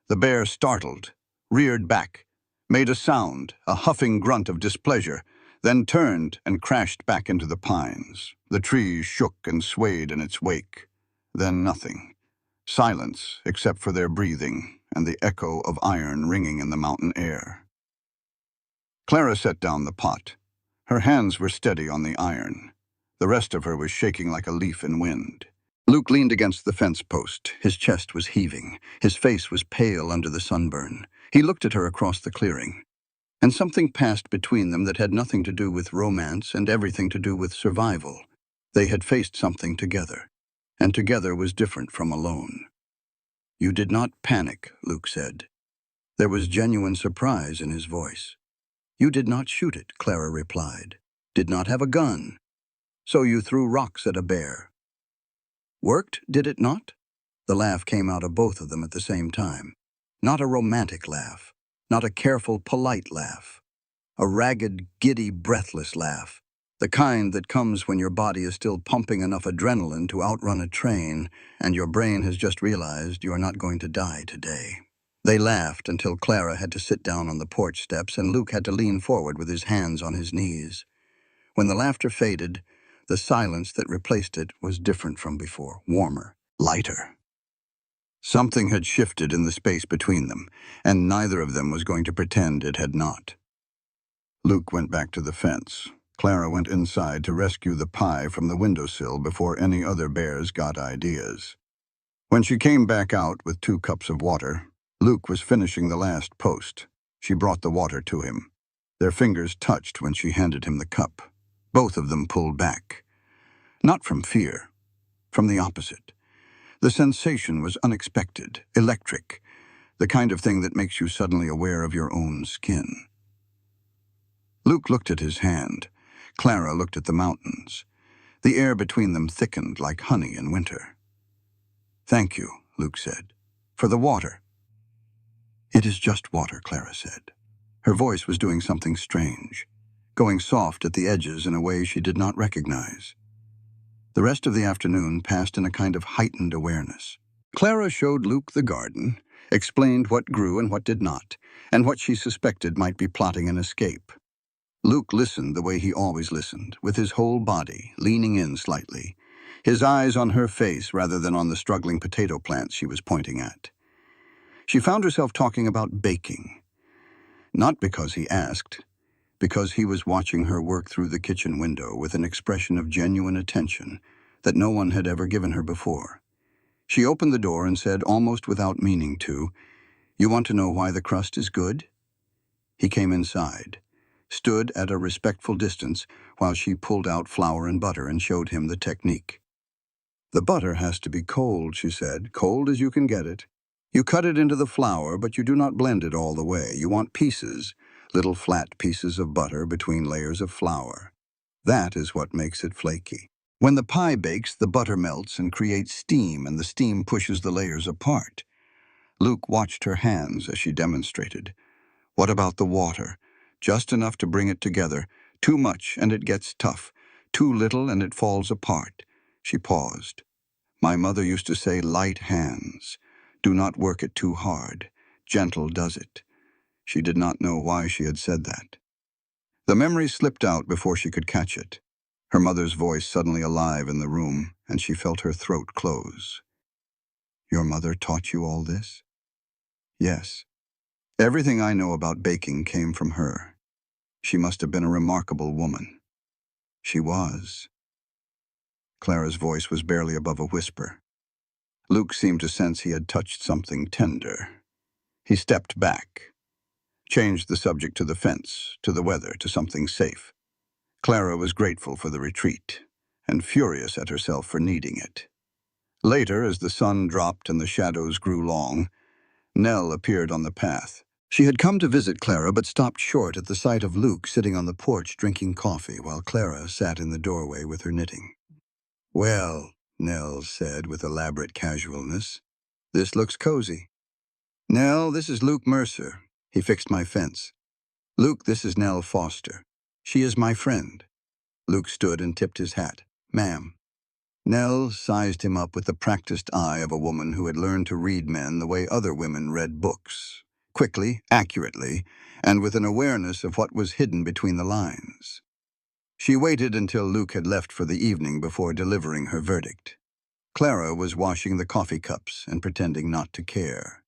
The bear, startled, reared back, made a sound, a huffing grunt of displeasure, then turned and crashed back into the pines. The trees shook and swayed in its wake. Then nothing. Silence, except for their breathing and the echo of iron ringing in the mountain air. Clara set down the pot. Her hands were steady on the iron. The rest of her was shaking like a leaf in wind. Luke leaned against the fence post. His chest was heaving. His face was pale under the sunburn. He looked at her across the clearing. And something passed between them that had nothing to do with romance and everything to do with survival. They had faced something together, and together was different from alone. "You did not panic," Luke said. There was genuine surprise in his voice. "You did not shoot it," Clara replied. "Did not have a gun. So you threw rocks at a bear. Worked, did it not?" The laugh came out of both of them at the same time. Not a romantic laugh, not a careful, polite laugh. A ragged, giddy, breathless laugh. The kind that comes when your body is still pumping enough adrenaline to outrun a train, and your brain has just realized you are not going to die today. They laughed until Clara had to sit down on the porch steps and Luke had to lean forward with his hands on his knees. When the laughter faded, the silence that replaced it was different from before, warmer, lighter. Something had shifted in the space between them, and neither of them was going to pretend it had not. Luke went back to the fence. Clara went inside to rescue the pie from the windowsill before any other bears got ideas. When she came back out with 2 cups of water, Luke was finishing the last post. She brought the water to him. Their fingers touched when she handed him the cup. Both of them pulled back. Not from fear, from the opposite. The sensation was unexpected, electric, the kind of thing that makes you suddenly aware of your own skin. Luke looked at his hand. Clara looked at the mountains. The air between them thickened like honey in winter. "Thank you," Luke said, "for the water." "It is just water," Clara said. Her voice was doing something strange, going soft at the edges in a way she did not recognize. The rest of the afternoon passed in a kind of heightened awareness. Clara showed Luke the garden, explained what grew and what did not, and what she suspected might be plotting an escape. Luke listened the way he always listened, with his whole body, leaning in slightly, his eyes on her face rather than on the struggling potato plants she was pointing at. She found herself talking about baking. Not because he asked, because he was watching her work through the kitchen window with an expression of genuine attention that no one had ever given her before. She opened the door and said, almost without meaning to, "You want to know why the crust is good?" He came inside, stood at a respectful distance while she pulled out flour and butter and showed him the technique. "The butter has to be cold," she said, "cold as you can get it. You cut it into the flour, but you do not blend it all the way. You want pieces, little flat pieces of butter between layers of flour. That is what makes it flaky. When the pie bakes, the butter melts and creates steam, and the steam pushes the layers apart." Luke watched her hands as she demonstrated. "What about the water? Just enough to bring it together. Too much, and it gets tough. Too little, and it falls apart." She paused. "My mother used to say, 'Light hands. Do not work it too hard. Gentle does it.'" She did not know why she had said that. The memory slipped out before she could catch it. Her mother's voice suddenly alive in the room, and she felt her throat close. "Your mother taught you all this?" "Yes. Everything I know about baking came from her. She must have been a remarkable woman." "She was." Clara's voice was barely above a whisper. Luke seemed to sense he had touched something tender. He stepped back, changed the subject to the fence, to the weather, to something safe. Clara was grateful for the retreat, and furious at herself for needing it. Later, as the sun dropped and the shadows grew long, Nell appeared on the path. She had come to visit Clara, but stopped short at the sight of Luke sitting on the porch drinking coffee while Clara sat in the doorway with her knitting. "Well," Nell said with elaborate casualness, "this looks cozy." "Nell, this is Luke Mercer. He fixed my fence. Luke, this is Nell Foster. She is my friend." Luke stood and tipped his hat. "Ma'am." Nell sized him up with the practiced eye of a woman who had learned to read men the way other women read books, quickly, accurately, and with an awareness of what was hidden between the lines. She waited until Luke had left for the evening before delivering her verdict. Clara was washing the coffee cups and pretending not to care.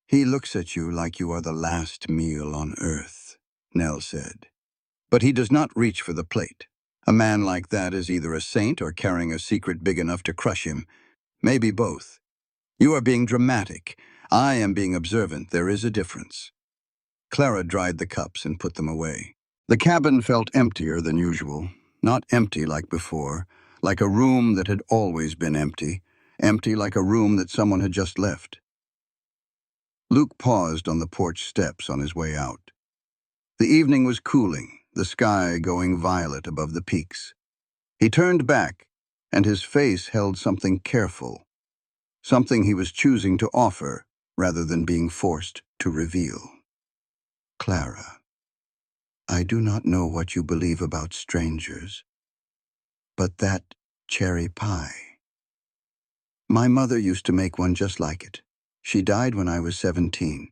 "He looks at you like you are the last meal on earth," Nell said. "But he does not reach for the plate. A man like that is either a saint or carrying a secret big enough to crush him. Maybe both. You are being dramatic. I am being observant. There is a difference." Clara dried the cups and put them away. The cabin felt emptier than usual. Not empty like before, like a room that had always been empty, empty like a room that someone had just left. Luke paused on the porch steps on his way out. The evening was cooling, the sky going violet above the peaks. He turned back, and his face held something careful, something he was choosing to offer rather than being forced to reveal. Clara, I do not know what you believe about strangers, but that cherry pie. My mother used to make one just like it. She died when I was 17.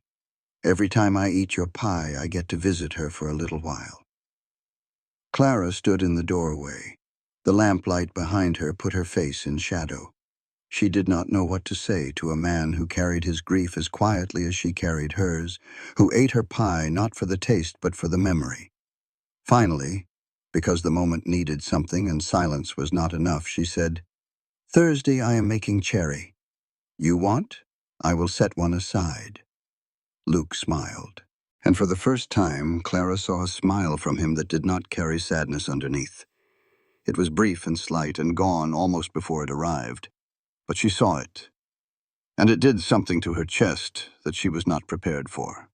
Every time I eat your pie, I get to visit her for a little while. Clara stood in the doorway. The lamplight behind her put her face in shadow. She did not know what to say to a man who carried his grief as quietly as she carried hers, who ate her pie not for the taste but for the memory. Finally, because the moment needed something and silence was not enough, she said, "Thursday I am making cherry. You want? I will set one aside." Luke smiled. And for the first time, Clara saw a smile from him that did not carry sadness underneath. It was brief and slight and gone almost before it arrived. But she saw it, and it did something to her chest that she was not prepared for.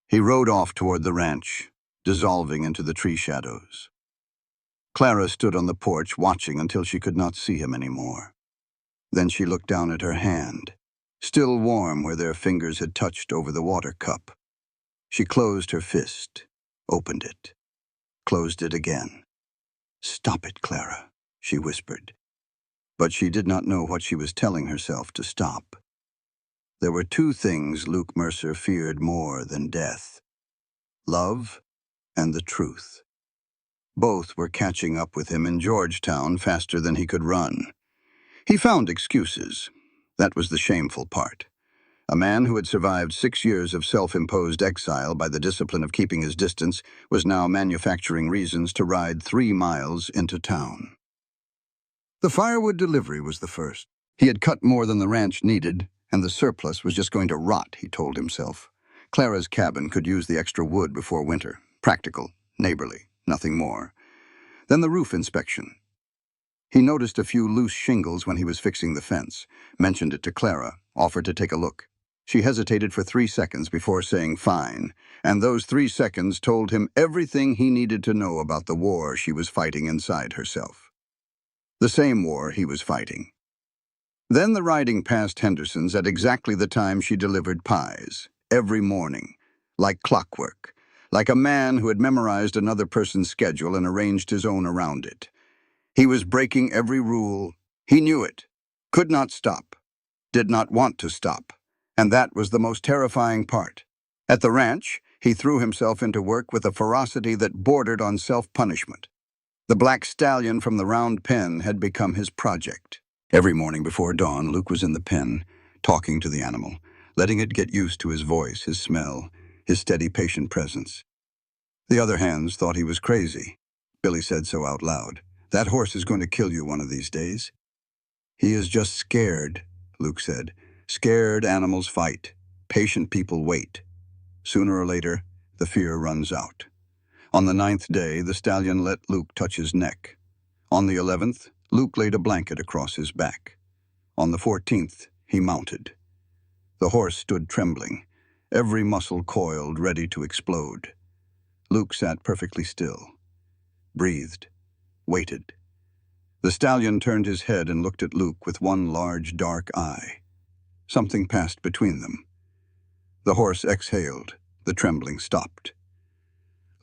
He rode off toward the ranch, dissolving into the tree shadows. Clara stood on the porch watching until she could not see him anymore. Then she looked down at her hand, still warm where their fingers had touched over the water cup. She closed her fist, opened it, closed it again. "Stop it, Clara," she whispered. But she did not know what she was telling herself to stop. There were two things Luke Mercer feared more than death: love and the truth. Both were catching up with him in Georgetown faster than he could run. He found excuses. That was the shameful part. A man who had survived 6 years of self-imposed exile by the discipline of keeping his distance was now manufacturing reasons to ride 3 miles into town. The firewood delivery was the first. He had cut more than the ranch needed, and the surplus was just going to rot, he told himself. Clara's cabin could use the extra wood before winter. Practical, neighborly, nothing more. Then the roof inspection. He noticed a few loose shingles when he was fixing the fence, mentioned it to Clara, offered to take a look. She hesitated for 3 seconds before saying fine, and those 3 seconds told him everything he needed to know about the war she was fighting inside herself. The same war he was fighting. Then the riding past Henderson's at exactly the time she delivered pies, every morning, like clockwork, like a man who had memorized another person's schedule and arranged his own around it. He was breaking every rule. He knew it, could not stop, did not want to stop, and that was the most terrifying part. At the ranch, he threw himself into work with a ferocity that bordered on self-punishment. The black stallion from the round pen had become his project. Every morning before dawn, Luke was in the pen, talking to the animal, letting it get used to his voice, his smell, his steady, patient presence. The other hands thought he was crazy. Billy said so out loud. "That horse is going to kill you one of these days." "He is just scared," Luke said. "Scared animals fight. Patient people wait. Sooner or later, the fear runs out." On the 9th day, the stallion let Luke touch his neck. On the 11th, Luke laid a blanket across his back. On the 14th, he mounted. The horse stood trembling, every muscle coiled, ready to explode. Luke sat perfectly still, breathed, waited. The stallion turned his head and looked at Luke with one large, dark eye. Something passed between them. The horse exhaled. The trembling stopped.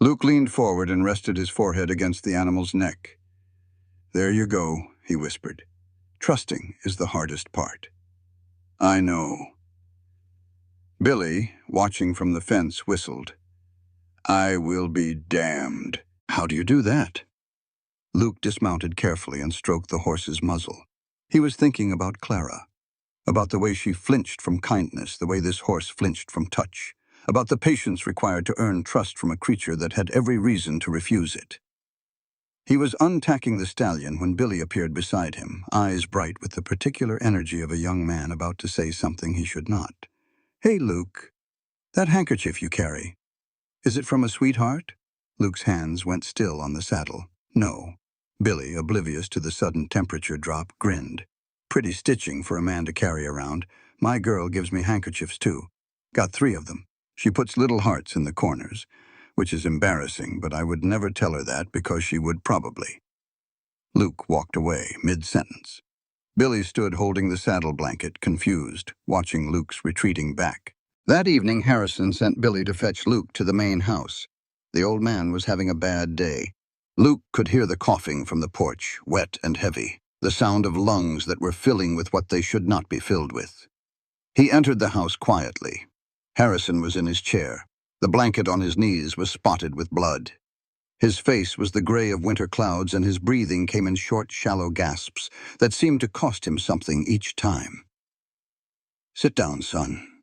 Luke leaned forward and rested his forehead against the animal's neck. "There you go," he whispered. "Trusting is the hardest part." "I know." Billy, watching from the fence, whistled. "I will be damned." "How do you do that?" Luke dismounted carefully and stroked the horse's muzzle. He was thinking about Clara, about the way she flinched from kindness, the way this horse flinched from touch, about the patience required to earn trust from a creature that had every reason to refuse it. He was untacking the stallion when Billy appeared beside him, eyes bright with the particular energy of a young man about to say something he should not. "Hey, Luke, that handkerchief you carry, is it from a sweetheart?" Luke's hands went still on the saddle. No. Billy, oblivious to the sudden temperature drop, grinned. Pretty stitching for a man to carry around. My girl gives me handkerchiefs too. Got 3 of them. She puts little hearts in the corners, which is embarrassing, but I would never tell her that because she would probably. Luke walked away, mid-sentence. Billy stood holding the saddle blanket, confused, watching Luke's retreating back. That evening, Harrison sent Billy to fetch Luke to the main house. The old man was having a bad day. Luke could hear the coughing from the porch, wet and heavy, the sound of lungs that were filling with what they should not be filled with. He entered the house quietly. Harrison was in his chair. The blanket on his knees was spotted with blood. His face was the gray of winter clouds, and his breathing came in short, shallow gasps that seemed to cost him something each time. "Sit down, son."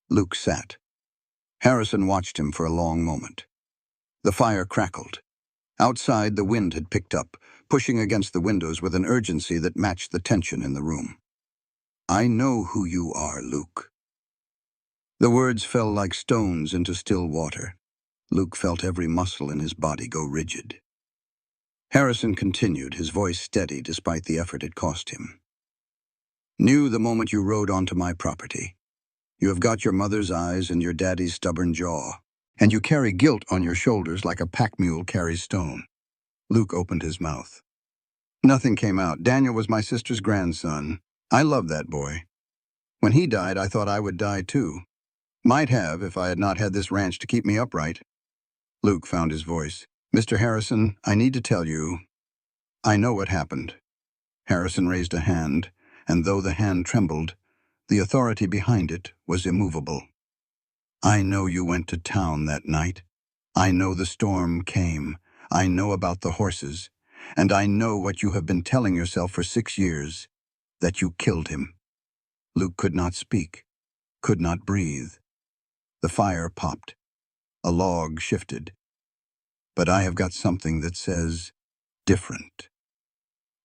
Luke sat. Harrison watched him for a long moment. The fire crackled. Outside, the wind had picked up, pushing against the windows with an urgency that matched the tension in the room. "I know who you are, Luke." The words fell like stones into still water. Luke felt every muscle in his body go rigid. Harrison continued, his voice steady despite the effort it cost him. "Knew the moment you rode onto my property. You have got your mother's eyes and your daddy's stubborn jaw, and you carry guilt on your shoulders like a pack mule carries stone." Luke opened his mouth. Nothing came out. "Daniel was my sister's grandson. I loved that boy. When he died, I thought I would die too. Might have if I had not had this ranch to keep me upright." Luke found his voice. "Mr. Harrison, I need to tell you, I know what happened." Harrison raised a hand, and though the hand trembled, the authority behind it was immovable. "I know you went to town that night. I know the storm came. I know about the horses. And I know what you have been telling yourself for 6 years, that you killed him." Luke could not speak, could not breathe. The fire popped. A log shifted. "But I have got something that says different."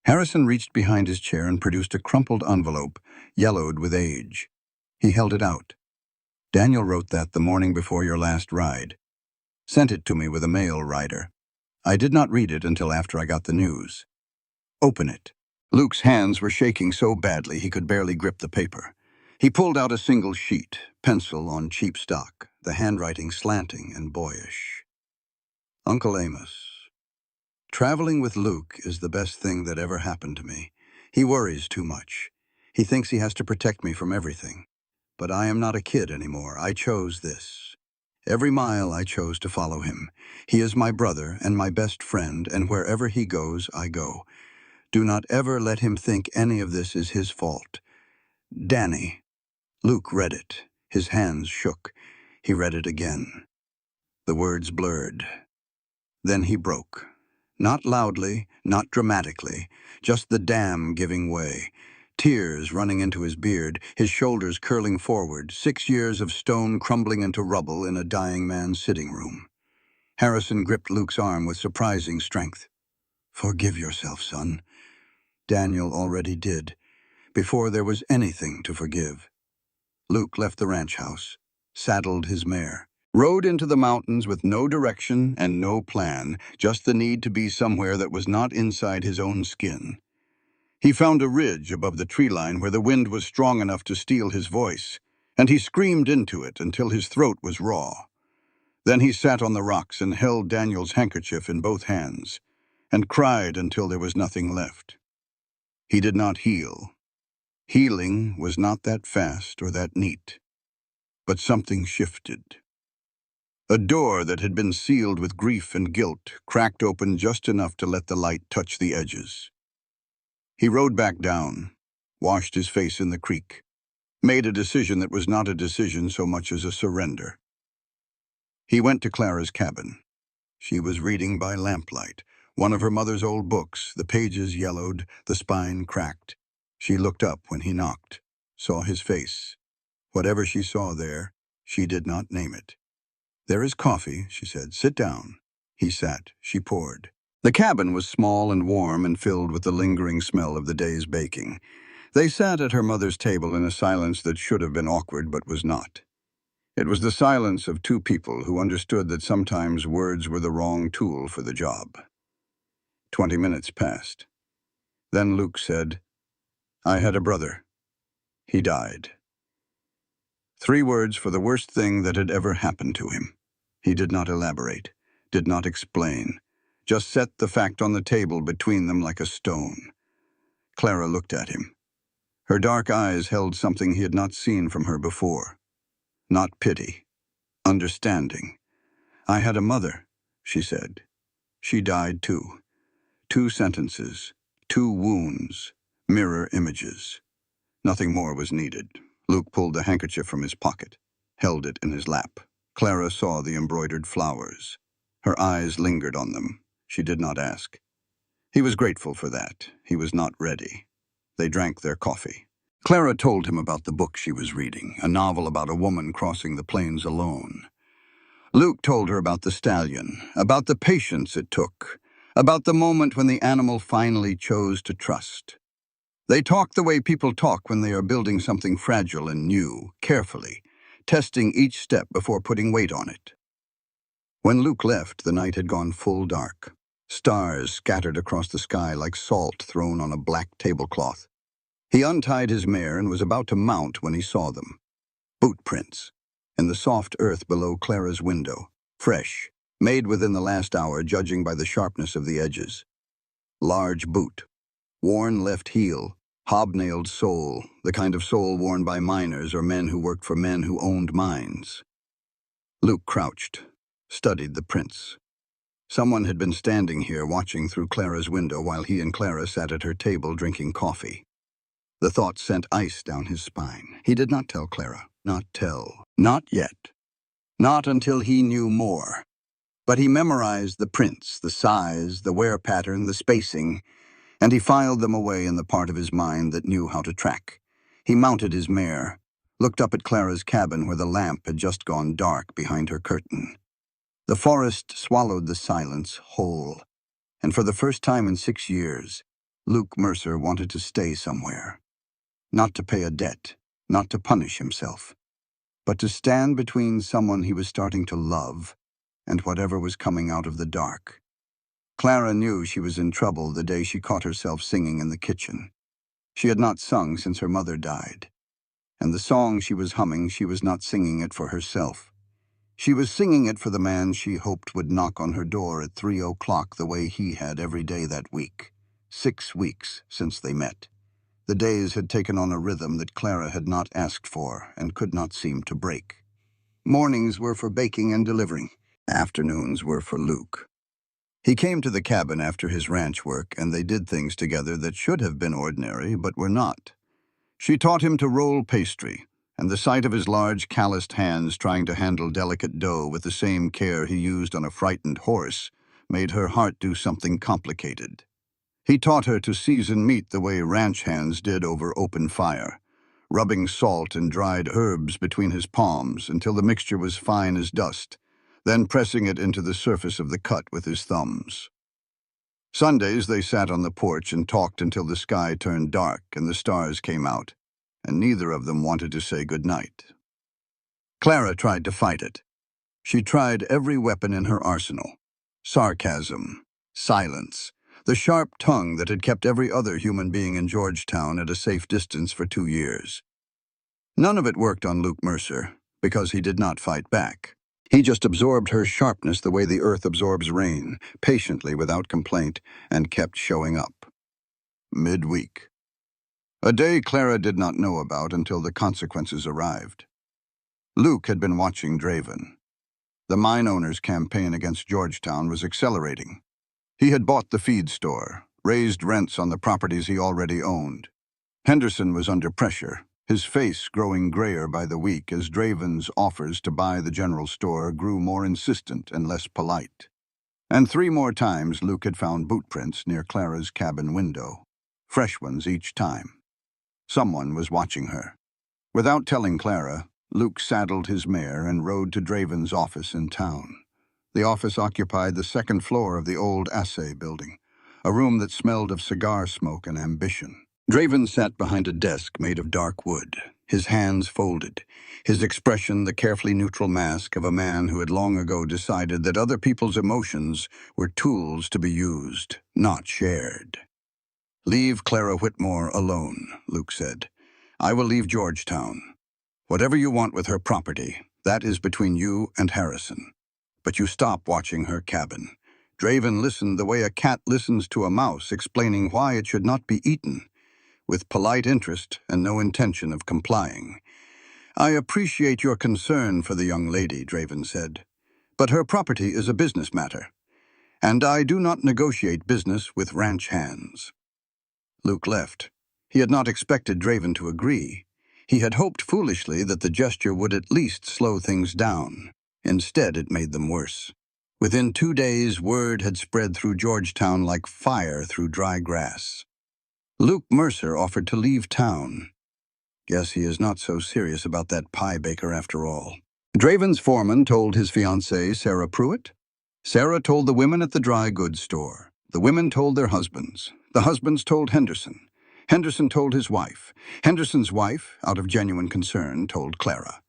Harrison reached behind his chair and produced a crumpled envelope, yellowed with age. He held it out. "Daniel wrote that the morning before your last ride. Sent it to me with a mail rider. I did not read it until after I got the news. Open it." Luke's hands were shaking so badly he could barely grip the paper. He pulled out a single sheet, pencil on cheap stock, the handwriting slanting and boyish. "Uncle Amos, traveling with Luke is the best thing that ever happened to me. He worries too much. He thinks he has to protect me from everything. But I am not a kid anymore. I chose this. Every mile I chose to follow him. He is my brother and my best friend, and wherever he goes, I go. Do not ever let him think any of this is his fault. Danny." Luke read it. His hands shook. He read it again. The words blurred. Then he broke. Not loudly, not dramatically, just the dam giving way. Tears running into his beard, his shoulders curling forward, 6 years of stone crumbling into rubble in a dying man's sitting room. Harrison gripped Luke's arm with surprising strength. "Forgive yourself, son." Daniel already did, before there was anything to forgive. Luke left the ranch house, saddled his mare, rode into the mountains with no direction and no plan, just the need to be somewhere that was not inside his own skin. He found a ridge above the tree line where the wind was strong enough to steal his voice, and he screamed into it until his throat was raw. Then he sat on the rocks and held Daniel's handkerchief in both hands, and cried until there was nothing left. He did not heal. Healing was not that fast or that neat. But something shifted. A door that had been sealed with grief and guilt cracked open just enough to let the light touch the edges. He rode back down, washed his face in the creek, made a decision that was not a decision so much as a surrender. He went to Clara's cabin. She was reading by lamplight, one of her mother's old books, the pages yellowed, the spine cracked. She looked up when he knocked, saw his face. Whatever she saw there, she did not name it. "There is coffee," she said. "Sit down." He sat. She poured. The cabin was small and warm and filled with the lingering smell of the day's baking. They sat at her mother's table in a silence that should have been awkward but was not. It was the silence of two people who understood that sometimes words were the wrong tool for the job. 20 minutes passed. Then Luke said, "I had a brother. He died." 3 words for the worst thing that had ever happened to him. He did not elaborate, did not explain, just set the fact on the table between them like a stone. Clara looked at him. Her dark eyes held something he had not seen from her before. Not pity, understanding. "I had a mother," she said. "She died too." 2 sentences, 2 wounds, mirror images. Nothing more was needed. Luke pulled the handkerchief from his pocket, held it in his lap. Clara saw the embroidered flowers. Her eyes lingered on them. She did not ask. He was grateful for that. He was not ready. They drank their coffee. Clara told him about the book she was reading, a novel about a woman crossing the plains alone. Luke told her about the stallion, about the patience it took, about the moment when the animal finally chose to trust. They talked the way people talk when they are building something fragile and new, carefully, testing each step before putting weight on it. When Luke left, the night had gone full dark. Stars scattered across the sky like salt thrown on a black tablecloth. He untied his mare and was about to mount when he saw them. Boot prints in the soft earth below Clara's window, fresh, made within the last hour judging by the sharpness of the edges. Large boot, worn left heel, hobnailed sole, the kind of sole worn by miners or men who worked for men who owned mines. Luke crouched, studied the prints. Someone had been standing here watching through Clara's window while he and Clara sat at her table drinking coffee. The thought sent ice down his spine. He did not tell Clara. Not yet. Not until he knew more. But he memorized the prints, the size, the wear pattern, the spacing, and he filed them away in the part of his mind that knew how to track. He mounted his mare, looked up at Clara's cabin where the lamp had just gone dark behind her curtain. The forest swallowed the silence whole, and for the first time in 6 years, Luke Mercer wanted to stay somewhere. Not to pay a debt, not to punish himself, but to stand between someone he was starting to love and whatever was coming out of the dark. Clara knew she was in trouble the day she caught herself singing in the kitchen. She had not sung since her mother died, and the song she was humming, she was not singing it for herself. She was singing it for the man she hoped would knock on her door at 3 o'clock the way he had every day that week. 6 weeks since they met. The days had taken on a rhythm that Clara had not asked for and could not seem to break. Mornings were for baking and delivering. Afternoons were for Luke. He came to the cabin after his ranch work, and they did things together that should have been ordinary, but were not. She taught him to roll pastry, and the sight of his large, calloused hands trying to handle delicate dough with the same care he used on a frightened horse made her heart do something complicated. He taught her to season meat the way ranch hands did over open fire, rubbing salt and dried herbs between his palms until the mixture was fine as dust, then pressing it into the surface of the cut with his thumbs. Sundays they sat on the porch and talked until the sky turned dark and the stars came out, and neither of them wanted to say goodnight. Clara tried to fight it. She tried every weapon in her arsenal. Sarcasm, silence, the sharp tongue that had kept every other human being in Georgetown at a safe distance for 2 years. None of it worked on Luke Mercer, because he did not fight back. He just absorbed her sharpness the way the earth absorbs rain, patiently without complaint, and kept showing up. Midweek. A day Clara did not know about until the consequences arrived. Luke had been watching Draven. The mine owners' campaign against Georgetown was accelerating. He had bought the feed store, raised rents on the properties he already owned. Henderson was under pressure, his face growing grayer by the week as Draven's offers to buy the general store grew more insistent and less polite. And 3 more times Luke had found boot prints near Clara's cabin window, fresh ones each time. Someone was watching her. Without telling Clara, Luke saddled his mare and rode to Draven's office in town. The office occupied the 2nd floor of the old assay building, a room that smelled of cigar smoke and ambition. Draven sat behind a desk made of dark wood, his hands folded, his expression the carefully neutral mask of a man who had long ago decided that other people's emotions were tools to be used, not shared. "Leave Clara Whitmore alone," Luke said. "I will leave Georgetown. Whatever you want with her property, that is between you and Harrison. But you stop watching her cabin." Draven listened the way a cat listens to a mouse explaining why it should not be eaten, with polite interest and no intention of complying. "I appreciate your concern for the young lady," Draven said, "but her property is a business matter, and I do not negotiate business with ranch hands." Luke left. He had not expected Draven to agree. He had hoped foolishly that the gesture would at least slow things down. Instead, it made them worse. Within 2 days, word had spread through Georgetown like fire through dry grass. Luke Mercer offered to leave town. Guess he is not so serious about that pie baker after all. Draven's foreman told his fiancée, Sarah Pruitt. Sarah told the women at the dry goods store. The women told their husbands. The husbands told Henderson. Henderson told his wife. Henderson's wife, out of genuine concern, told Clara.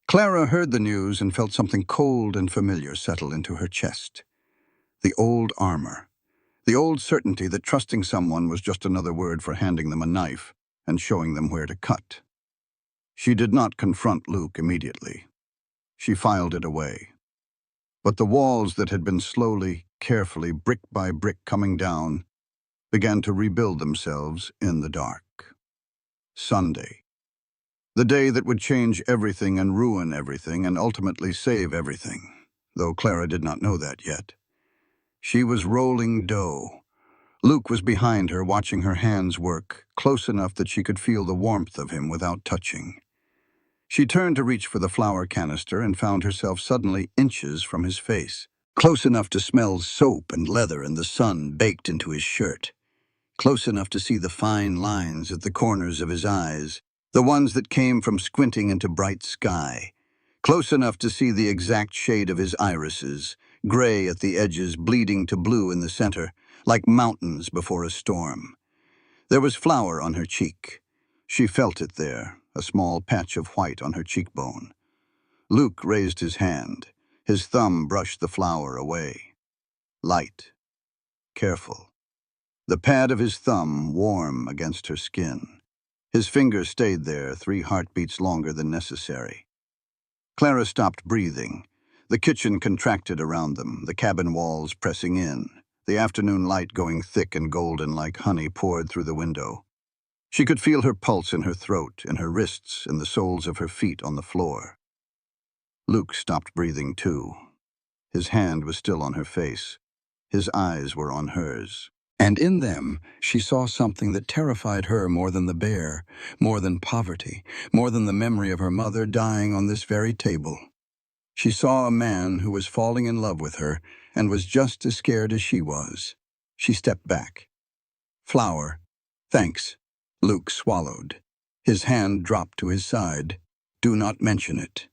Clara heard the news and felt something cold and familiar settle into her chest. The old armor. The old certainty that trusting someone was just another word for handing them a knife and showing them where to cut. She did not confront Luke immediately. She filed it away. But the walls that had been slowly, carefully, brick by brick coming down began to rebuild themselves in the dark. Sunday. The day that would change everything and ruin everything and ultimately save everything, though Clara did not know that yet. She was rolling dough. Luke was behind her, watching her hands work, close enough that she could feel the warmth of him without touching. She turned to reach for the flour canister and found herself suddenly inches from his face, close enough to smell soap and leather and the sun baked into his shirt, close enough to see the fine lines at the corners of his eyes, the ones that came from squinting into bright sky, close enough to see the exact shade of his irises, gray at the edges, bleeding to blue in the center, like mountains before a storm. There was flour on her cheek. She felt it there, a small patch of white on her cheekbone. Luke raised his hand. His thumb brushed the flour away. Light. Careful. The pad of his thumb warm against her skin. His fingers stayed there 3 heartbeats longer than necessary. Clara stopped breathing. The kitchen contracted around them, the cabin walls pressing in. The afternoon light going thick and golden like honey poured through the window. She could feel her pulse in her throat, in her wrists, in the soles of her feet on the floor. Luke stopped breathing too. His hand was still on her face. His eyes were on hers. And in them, she saw something that terrified her more than the bear, more than poverty, more than the memory of her mother dying on this very table. She saw a man who was falling in love with her and was just as scared as she was. She stepped back. "Flour. Thanks." Luke swallowed. His hand dropped to his side. "Do not mention it."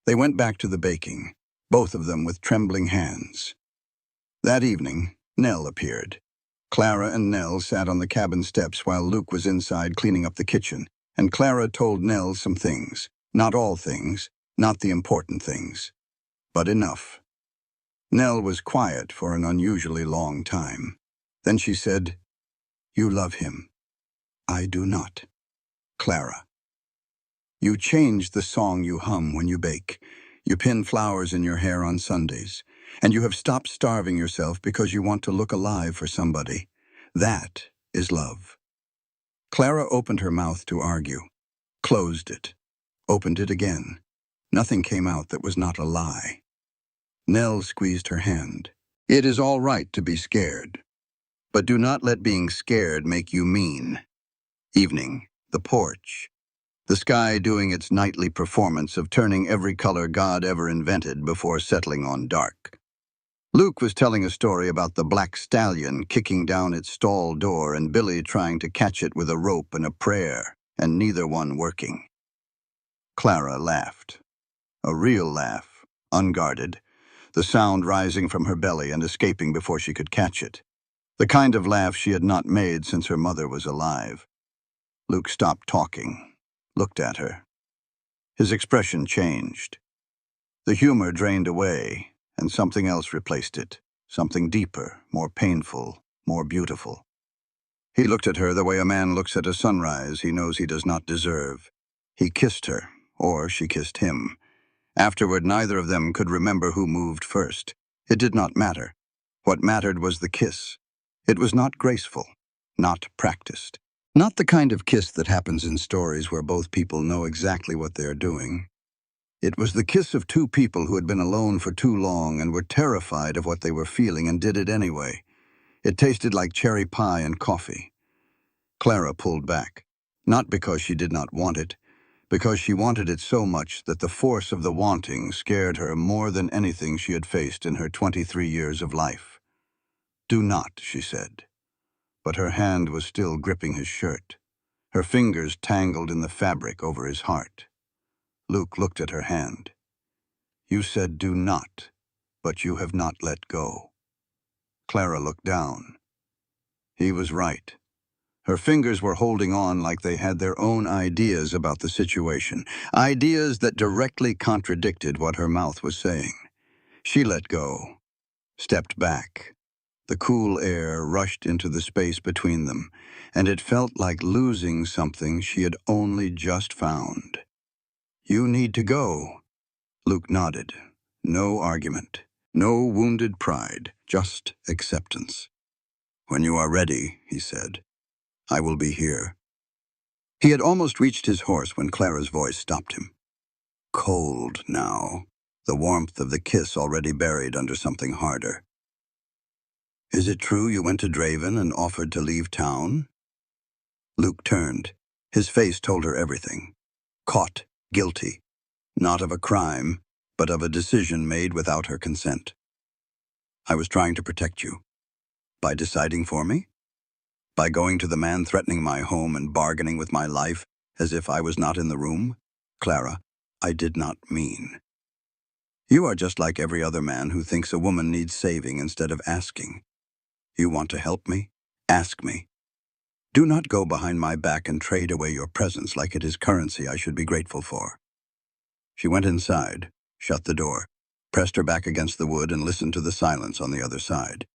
They went back to the baking, both of them with trembling hands. That evening, Nell appeared. Clara and Nell sat on the cabin steps while Luke was inside cleaning up the kitchen, and Clara told Nell some things. Not all things, not the important things, but enough. Nell was quiet for an unusually long time. Then she said, "You love him." "I do not." "Clara. You change the song you hum when you bake. You pin flowers in your hair on Sundays. And you have stopped starving yourself because you want to look alive for somebody. That is love." Clara opened her mouth to argue, closed it, opened it again. Nothing came out that was not a lie. Nell squeezed her hand. "It is all right to be scared, but do not let being scared make you mean." Evening, the porch. The sky doing its nightly performance of turning every color God ever invented before settling on dark. Luke was telling a story about the black stallion kicking down its stall door and Billy trying to catch it with a rope and a prayer, and neither one working. Clara laughed. A real laugh, unguarded, the sound rising from her belly and escaping before she could catch it. The kind of laugh she had not made since her mother was alive. Luke stopped talking. looked at her. His expression changed. The humor drained away, and something else replaced it, something deeper, more painful, more beautiful. He looked at her the way a man looks at a sunrise he knows he does not deserve. He kissed her, or she kissed him. Afterward, neither of them could remember who moved first. It did not matter. What mattered was the kiss. It was not graceful, not practiced. Not the kind of kiss that happens in stories where both people know exactly what they are doing. It was the kiss of two people who had been alone for too long and were terrified of what they were feeling and did it anyway. It tasted like cherry pie and coffee. Clara pulled back, not because she did not want it, because she wanted it so much that the force of the wanting scared her more than anything she had faced in her 23 years of life. "Do not," she said. But her hand was still gripping his shirt, her fingers tangled in the fabric over his heart. Luke looked at her hand. "You said do not, but you have not let go." Clara looked down. He was right. Her fingers were holding on like they had their own ideas about the situation, ideas that directly contradicted what her mouth was saying. She let go, stepped back. The cool air rushed into the space between them, and it felt like losing something she had only just found. "You need to go." Luke nodded. No argument, no wounded pride, just acceptance. "When you are ready," he said, "I will be here." He had almost reached his horse when Clara's voice stopped him. Cold now, the warmth of the kiss already buried under something harder. "Is it true you went to Draven and offered to leave town?" Luke turned. His face told her everything. Caught, guilty, not of a crime, but of a decision made without her consent. "I was trying to protect you. By deciding for me? By going to the man threatening my home and bargaining with my life as if I was not in the room? Clara, I did not mean. You are just like every other man who thinks a woman needs saving instead of asking. You want to help me? Ask me. Do not go behind my back and trade away your presence like it is currency I should be grateful for." She went inside, shut the door, pressed her back against the wood and listened to the silence on the other side.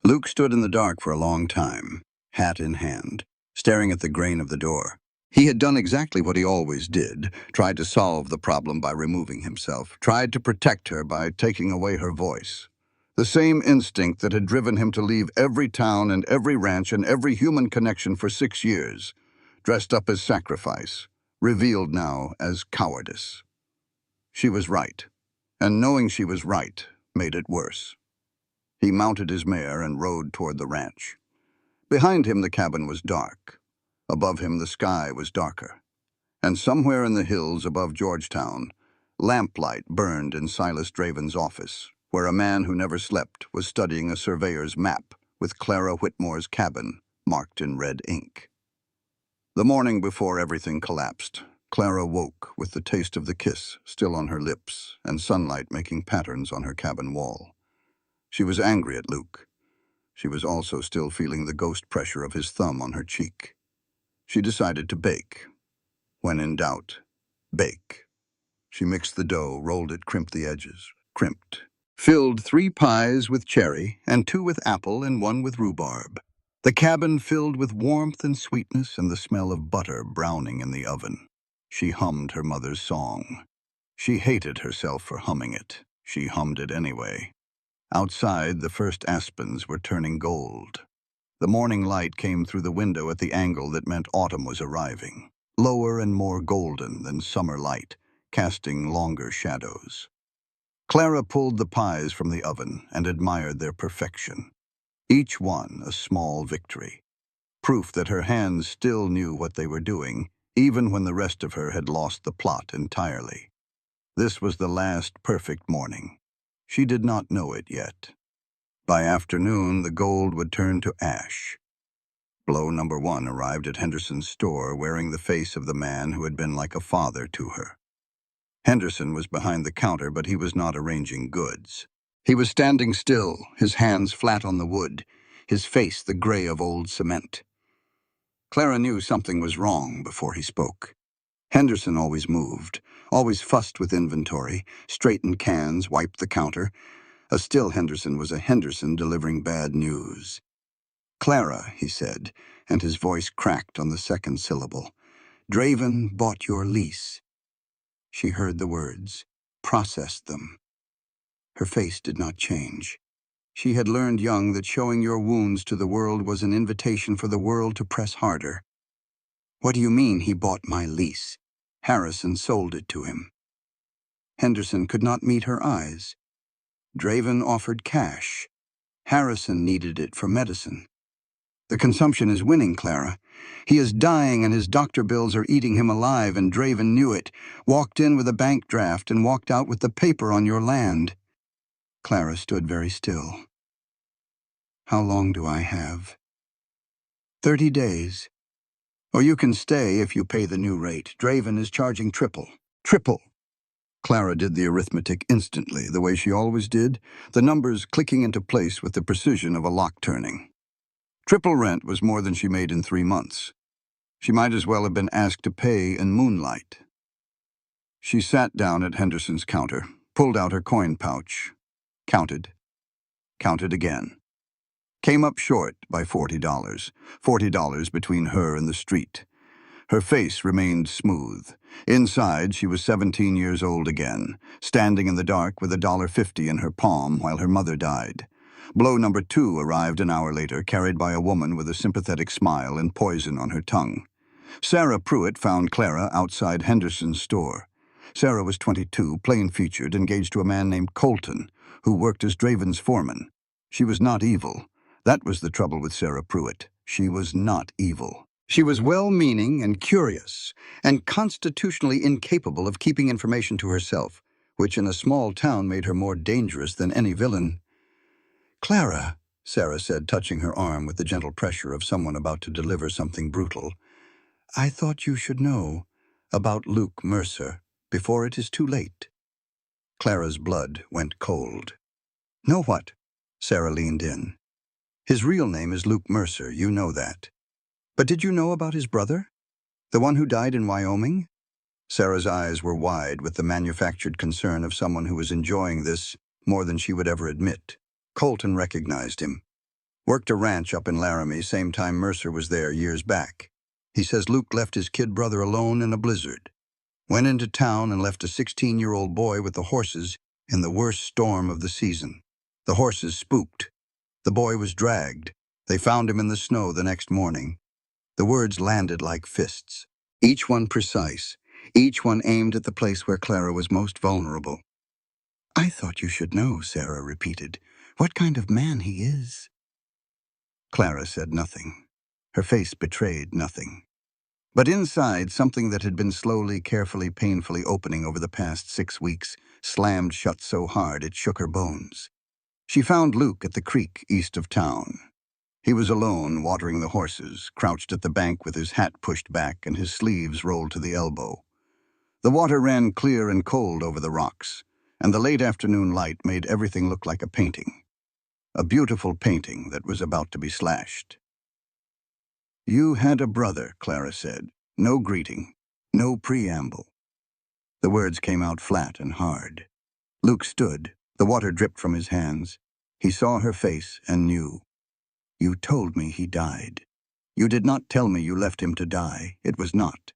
Luke stood in the dark for a long time, hat in hand, staring at the grain of the door. He had done exactly what he always did, tried to solve the problem by removing himself, tried to protect her by taking away her voice. The same instinct that had driven him to leave every town and every ranch and every human connection for 6 years, dressed up as sacrifice, revealed now as cowardice. She was right, and knowing she was right made it worse. He mounted his mare and rode toward the ranch. Behind him the cabin was dark. Above him the sky was darker. And somewhere in the hills above Georgetown, lamplight burned in Silas Draven's office, where a man who never slept was studying a surveyor's map with Clara Whitmore's cabin marked in red ink. The morning before everything collapsed, Clara woke with the taste of the kiss still on her lips and sunlight making patterns on her cabin wall. She was angry at Luke. She was also still feeling the ghost pressure of his thumb on her cheek. She decided to bake. When in doubt, bake. She mixed the dough, rolled it, crimped the edges, crimped. Filled 3 pies with cherry and 2 with apple and 1 with rhubarb. The cabin filled with warmth and sweetness and the smell of butter browning in the oven. She hummed her mother's song. She hated herself for humming it. She hummed it anyway. Outside, the first aspens were turning gold. The morning light came through the window at the angle that meant autumn was arriving, lower and more golden than summer light, casting longer shadows. Clara pulled the pies from the oven and admired their perfection. Each one a small victory, proof that her hands still knew what they were doing, even when the rest of her had lost the plot entirely. This was the last perfect morning. She did not know it yet. By afternoon, the gold would turn to ash. Blow number 1 arrived at Henderson's store wearing the face of the man who had been like a father to her. Henderson was behind the counter, but he was not arranging goods. He was standing still, his hands flat on the wood, his face the gray of old cement. Clara knew something was wrong before he spoke. Henderson always moved, always fussed with inventory, straightened cans, wiped the counter. A still Henderson was a Henderson delivering bad news. "Clara," he said, and his voice cracked on the second syllable. "Draven bought your lease." She heard the words, processed them. Her face did not change. She had learned young that showing your wounds to the world was an invitation for the world to press harder. "What do you mean he bought my lease?" "Harrison sold it to him." Henderson could not meet her eyes. "Draven offered cash. Harrison needed it for medicine." "The consumption is winning, Clara. He is dying and his doctor bills are eating him alive, and Draven knew it, walked in with a bank draft and walked out with the paper on your land." Clara stood very still. "How long do I have?" 30 days. Or you can stay if you pay the new rate. Draven is charging triple." "Triple!" Clara did the arithmetic instantly, the way she always did, the numbers clicking into place with the precision of a lock turning. Triple rent was more than she made in 3 months. She might as well have been asked to pay in moonlight. She sat down at Henderson's counter, pulled out her coin pouch, counted again. Came up short by $40, $40 between her and the street. Her face remained smooth. Inside, she was 17 years old again, standing in the dark with $1.50 in her palm while her mother died. Blow number 2 arrived an hour later, carried by a woman with a sympathetic smile and poison on her tongue. Sarah Pruitt found Clara outside Henderson's store. Sarah was 22, plain-featured, engaged to a man named Colton, who worked as Draven's foreman. She was not evil. That was the trouble with Sarah Pruitt. She was not evil. She was well-meaning and curious, and constitutionally incapable of keeping information to herself, which in a small town made her more dangerous than any villain. "Clara," Sarah said, touching her arm with the gentle pressure of someone about to deliver something brutal, "I thought you should know about Luke Mercer before it is too late." Clara's blood went cold. "Know what?" Sarah leaned in. "His real name is Luke Mercer, you know that. But did you know about his brother? The one who died in Wyoming?" Sarah's eyes were wide with the manufactured concern of someone who was enjoying this more than she would ever admit. Colton recognized him. Worked a ranch up in Laramie, same time Mercer was there years back. He says Luke left his kid brother alone in a blizzard. Went into town and left a 16-year-old boy with the horses in the worst storm of the season. The horses spooked. The boy was dragged. They found him in the snow the next morning. The words landed like fists, each one precise, each one aimed at the place where Clara was most vulnerable. "I thought you should know," Sarah repeated, "what kind of man he is." Clara said nothing. Her face betrayed nothing. But inside, something that had been slowly, carefully, painfully opening over the past 6 weeks slammed shut so hard it shook her bones. She found Luke at the creek east of town. He was alone, watering the horses, crouched at the bank with his hat pushed back and his sleeves rolled to the elbow. The water ran clear and cold over the rocks, and the late afternoon light made everything look like a painting. A beautiful painting that was about to be slashed. "You had a brother," Clara said. No greeting, no preamble. The words came out flat and hard. Luke stood. The water dripped from his hands. He saw her face and knew. "You told me he died. You did not tell me you left him to die. It was not.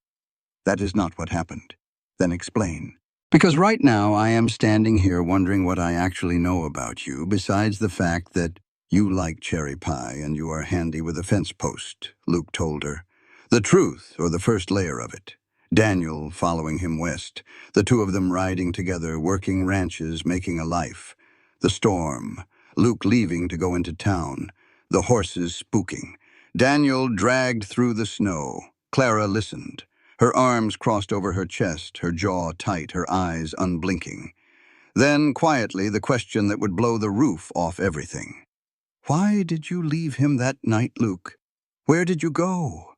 That is not what happened." "Then explain." "Because right now I am standing here wondering what I actually know about you, besides the fact that you like cherry pie and you are handy with a fence post," Luke told her. The truth, or the first layer of it. Daniel following him west, the two of them riding together, working ranches, making a life. The storm, Luke leaving to go into town, the horses spooking. Daniel dragged through the snow. Clara listened. Her arms crossed over her chest, her jaw tight, her eyes unblinking. Then, quietly, the question that would blow the roof off everything. "Why did you leave him that night, Luke? Where did you go?"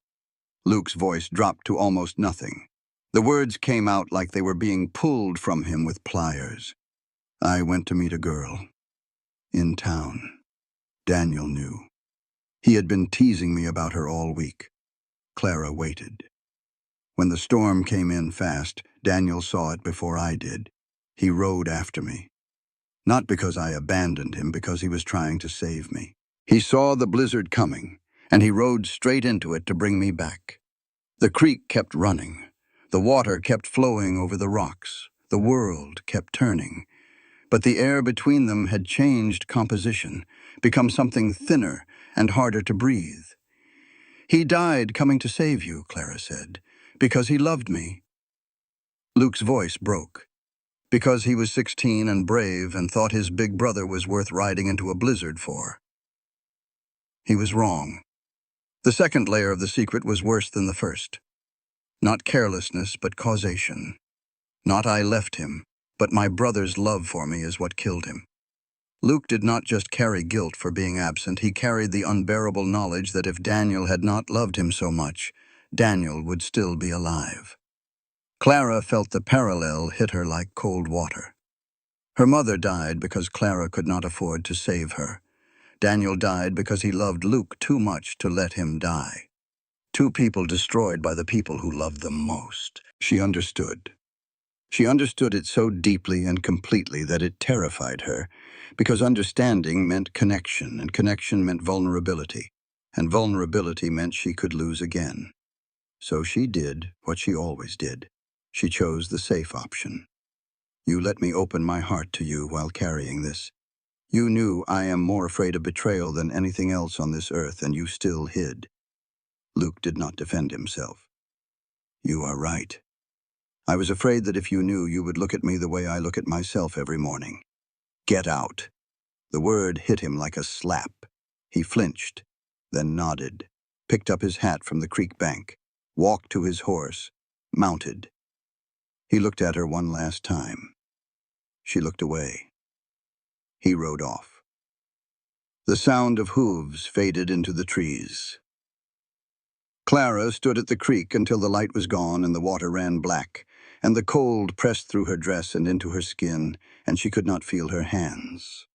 Luke's voice dropped to almost nothing. The words came out like they were being pulled from him with pliers. "I went to meet a girl. In town." Daniel knew. He had been teasing me about her all week. Clara waited. When the storm came in fast, Daniel saw it before I did. He rode after me. Not because I abandoned him, because he was trying to save me. He saw the blizzard coming, and he rode straight into it to bring me back. The creek kept running. The water kept flowing over the rocks. The world kept turning. But the air between them had changed composition, become something thinner and harder to breathe. He died coming to save you, Clara said, because he loved me. Luke's voice broke. Because he was 16 and brave and thought his big brother was worth riding into a blizzard for. He was wrong. The second layer of the secret was worse than the first. Not carelessness, but causation. Not I left him, but my brother's love for me is what killed him. Luke did not just carry guilt for being absent, he carried the unbearable knowledge that if Daniel had not loved him so much, Daniel would still be alive. Clara felt the parallel hit her like cold water. Her mother died because Clara could not afford to save her. Daniel died because he loved Luke too much to let him die. Two people destroyed by the people who loved them most. She understood. She understood it so deeply and completely that it terrified her, because understanding meant connection, and connection meant vulnerability, and vulnerability meant she could lose again. So she did what she always did. She chose the safe option. You let me open my heart to you while carrying this. You knew I am more afraid of betrayal than anything else on this earth, and you still hid. Luke did not defend himself. You are right. I was afraid that if you knew, you would look at me the way I look at myself every morning. Get out. The word hit him like a slap. He flinched, then nodded, picked up his hat from the creek bank, walked to his horse, mounted. He looked at her one last time. She looked away. He rode off. The sound of hooves faded into the trees. Clara stood at the creek until the light was gone and the water ran black, and the cold pressed through her dress and into her skin, and she could not feel her hands.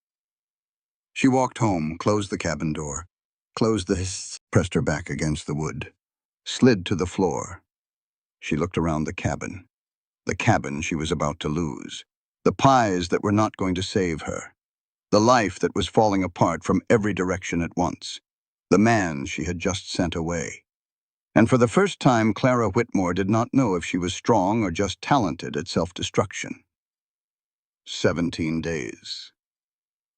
She walked home, closed the cabin door, closed the hiss, pressed her back against the wood, slid to the floor. She looked around the cabin she was about to lose, the pies that were not going to save her, the life that was falling apart from every direction at once, the man she had just sent away. And for the first time, Clara Whitmore did not know if she was strong or just talented at self-destruction. 17 days.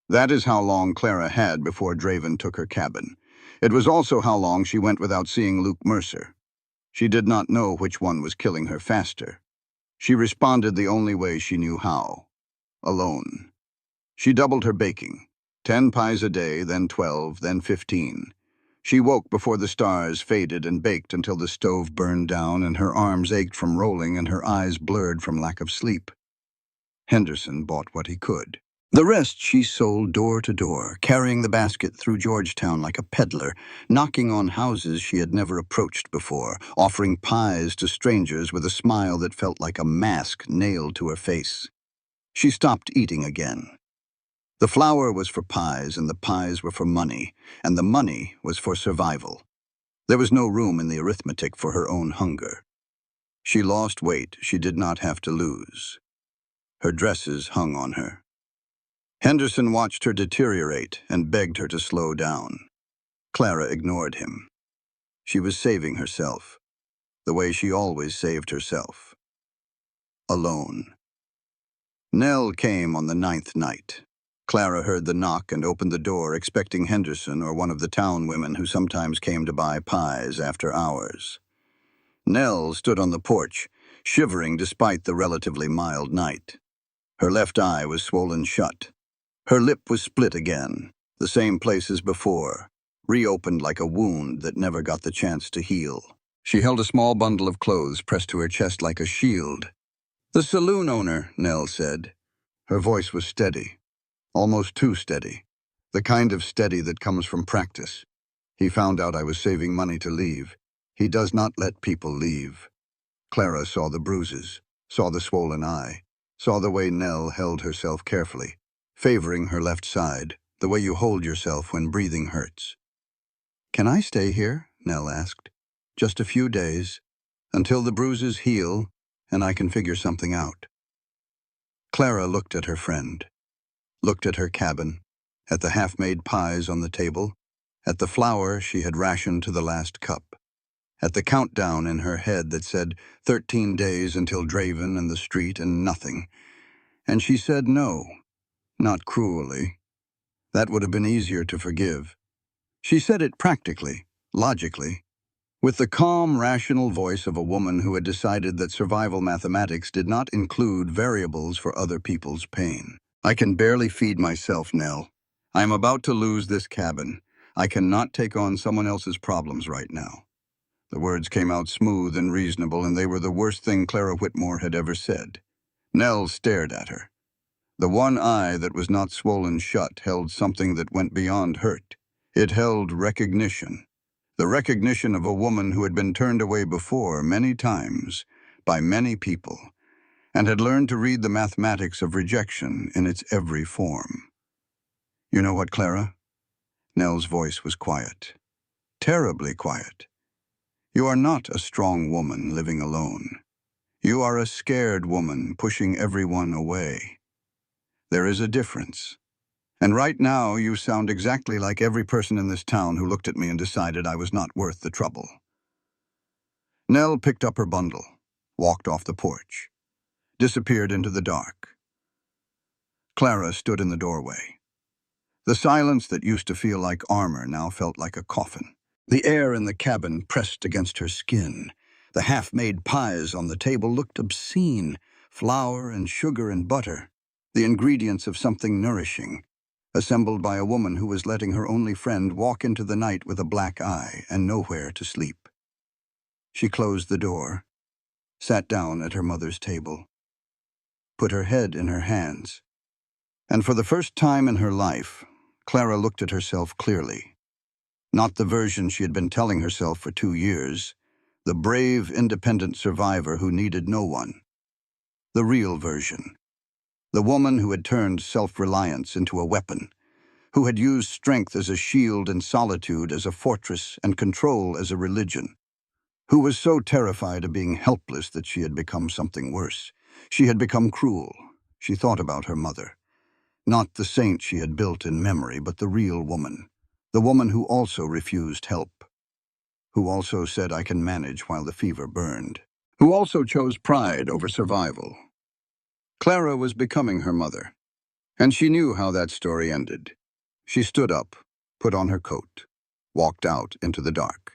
That is how long Clara had before Draven took her cabin. It was also how long she went without seeing Luke Mercer. She did not know which one was killing her faster. She responded the only way she knew how. Alone. She doubled her baking. 10 pies a day, then 12, then 15. She woke before the stars faded and baked until the stove burned down and her arms ached from rolling and her eyes blurred from lack of sleep. Henderson bought what he could. The rest she sold door to door, carrying the basket through Georgetown like a peddler, knocking on houses she had never approached before, offering pies to strangers with a smile that felt like a mask nailed to her face. She stopped eating again. The flour was for pies, and the pies were for money, and the money was for survival. There was no room in the arithmetic for her own hunger. She lost weight she did not have to lose. Her dresses hung on her. Henderson watched her deteriorate and begged her to slow down. Clara ignored him. She was saving herself, the way she always saved herself. Alone. Nell came on the 9th night. Clara heard the knock and opened the door, expecting Henderson or one of the town women who sometimes came to buy pies after hours. Nell stood on the porch, shivering despite the relatively mild night. Her left eye was swollen shut. Her lip was split again, the same place as before, reopened like a wound that never got the chance to heal. She held a small bundle of clothes pressed to her chest like a shield. "The saloon owner," Nell said. Her voice was steady. Almost too steady. The kind of steady that comes from practice. He found out I was saving money to leave. He does not let people leave. Clara saw the bruises, saw the swollen eye, saw the way Nell held herself carefully, favoring her left side, the way you hold yourself when breathing hurts. "Can I stay here?" Nell asked. "Just a few days." until the bruises heal and I can figure something out. Clara looked at her friend, looked at her cabin, at the half-made pies on the table, at the flour she had rationed to the last cup, at the countdown in her head that said 13 days until Draven and the street and nothing. And she said no, not cruelly. That would have been easier to forgive. She said it practically, logically, with the calm, rational voice of a woman who had decided that survival mathematics did not include variables for other people's pain. I can barely feed myself, Nell. I am about to lose this cabin. I cannot take on someone else's problems right now. The words came out smooth and reasonable, and they were the worst thing Clara Whitmore had ever said. Nell stared at her. The one eye that was not swollen shut held something that went beyond hurt. It held recognition. The recognition of a woman who had been turned away before many times by many people and had learned to read the mathematics of rejection in its every form. You know what, Clara? Nell's voice was quiet. Terribly quiet. You are not a strong woman living alone. You are a scared woman pushing everyone away. There is a difference. And right now, you sound exactly like every person in this town who looked at me and decided I was not worth the trouble. Nell picked up her bundle, walked off the porch, disappeared into the dark. Clara stood in the doorway. The silence that used to feel like armor now felt like a coffin. The air in the cabin pressed against her skin. The half-made pies on the table looked obscene, flour and sugar and butter, the ingredients of something nourishing, assembled by a woman who was letting her only friend walk into the night with a black eye and nowhere to sleep. She closed the door, sat down at her mother's table, put her head in her hands, and for the first time in her life, Clara looked at herself clearly. Not the version she had been telling herself for 2 years, the brave, independent survivor who needed no one. The real version. The woman who had turned self-reliance into a weapon, who had used strength as a shield and solitude as a fortress and control as a religion, who was so terrified of being helpless that she had become something worse. She had become cruel. She thought about her mother. Not the saint she had built in memory, but the real woman. The woman who also refused help. Who also said, I can manage while the fever burned. Who also chose pride over survival. Clara was becoming her mother, and she knew how that story ended. She stood up, put on her coat, walked out into the dark.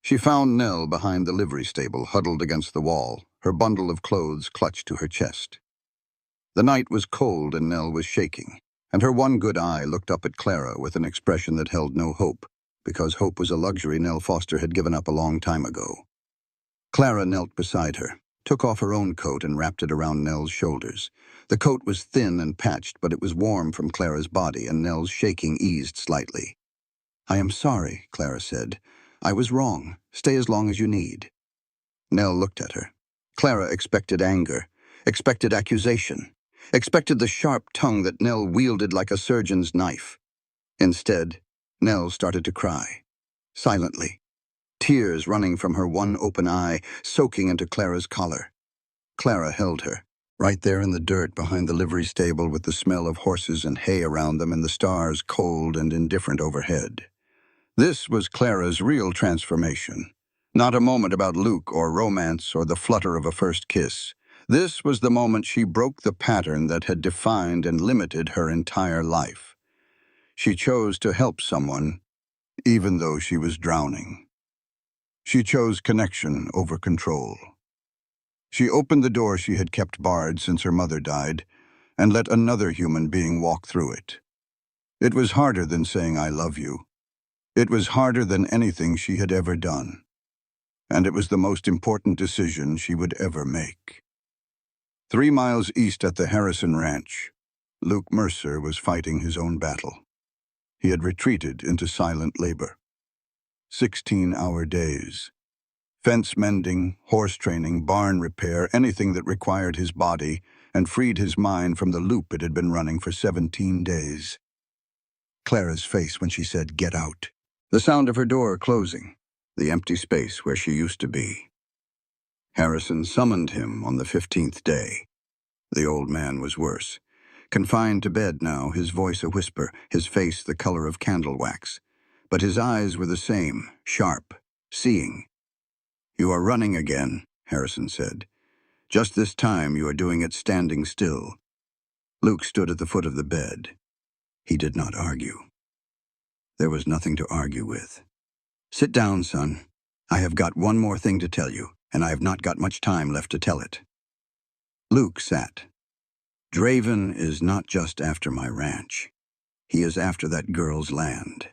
She found Nell behind the livery stable, huddled against the wall, her bundle of clothes clutched to her chest. The night was cold and Nell was shaking, and her one good eye looked up at Clara with an expression that held no hope, because hope was a luxury Nell Foster had given up a long time ago. Clara knelt beside her, took off her own coat and wrapped it around Nell's shoulders. The coat was thin and patched, but it was warm from Clara's body, and Nell's shaking eased slightly. I am sorry, Clara said. I was wrong. Stay as long as you need. Nell looked at her. Clara expected anger, expected accusation, expected the sharp tongue that Nell wielded like a surgeon's knife. Instead, Nell started to cry, silently, tears running from her one open eye, soaking into Clara's collar. Clara held her, right there in the dirt behind the livery stable with the smell of horses and hay around them and the stars cold and indifferent overhead. This was Clara's real transformation. Not a moment about Luke or romance or the flutter of a first kiss. This was the moment she broke the pattern that had defined and limited her entire life. She chose to help someone, even though she was drowning. She chose connection over control. She opened the door she had kept barred since her mother died, and let another human being walk through it. It was harder than saying I love you. It was harder than anything she had ever done. And it was the most important decision she would ever make. 3 miles east at the Harrison Ranch, Luke Mercer was fighting his own battle. He had retreated into silent labor. 16-hour days. Fence mending, horse training, barn repair, anything that required his body and freed his mind from the loop it had been running for 17 days. Clara's face when she said, "Get out." The sound of her door closing. The empty space where she used to be. Harrison summoned him on the 15th day. The old man was worse. Confined to bed now, his voice a whisper, his face the color of candle wax. But his eyes were the same, sharp, seeing. "You are running again," Harrison said. "Just this time you are doing it standing still." Luke stood at the foot of the bed. He did not argue. There was nothing to argue with. "Sit down, son. I have got one more thing to tell you, and I have not got much time left to tell it." Luke sat. "Draven is not just after my ranch. He is after that girl's land.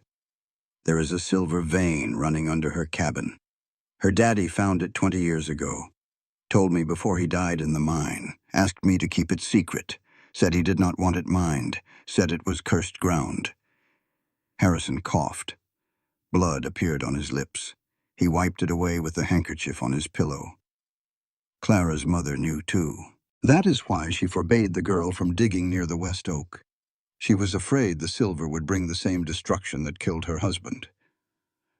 There is a silver vein running under her cabin. Her daddy found it 20 years ago. Told me before he died in the mine. Asked me to keep it secret. Said he did not want it mined. Said it was cursed ground." Harrison coughed. Blood appeared on his lips. He wiped it away with the handkerchief on his pillow. Clara's mother knew too. That is why she forbade the girl from digging near the West Oak. She was afraid the silver would bring the same destruction that killed her husband.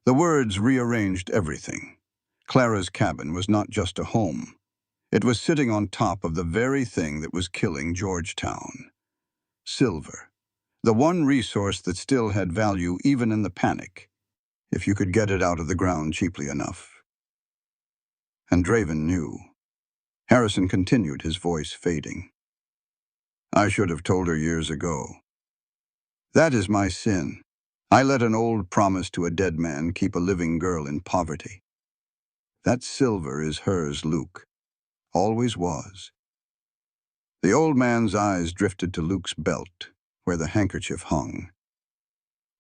The words rearranged everything. Clara's cabin was not just a home. It was sitting on top of the very thing that was killing Georgetown. Silver. The one resource that still had value even in the panic, if you could get it out of the ground cheaply enough. And Draven knew. Harrison continued, his voice fading. "I should have told her years ago. That is my sin. I let an old promise to a dead man keep a living girl in poverty. That silver is hers, Luke. Always was." The old man's eyes drifted to Luke's belt, where the handkerchief hung.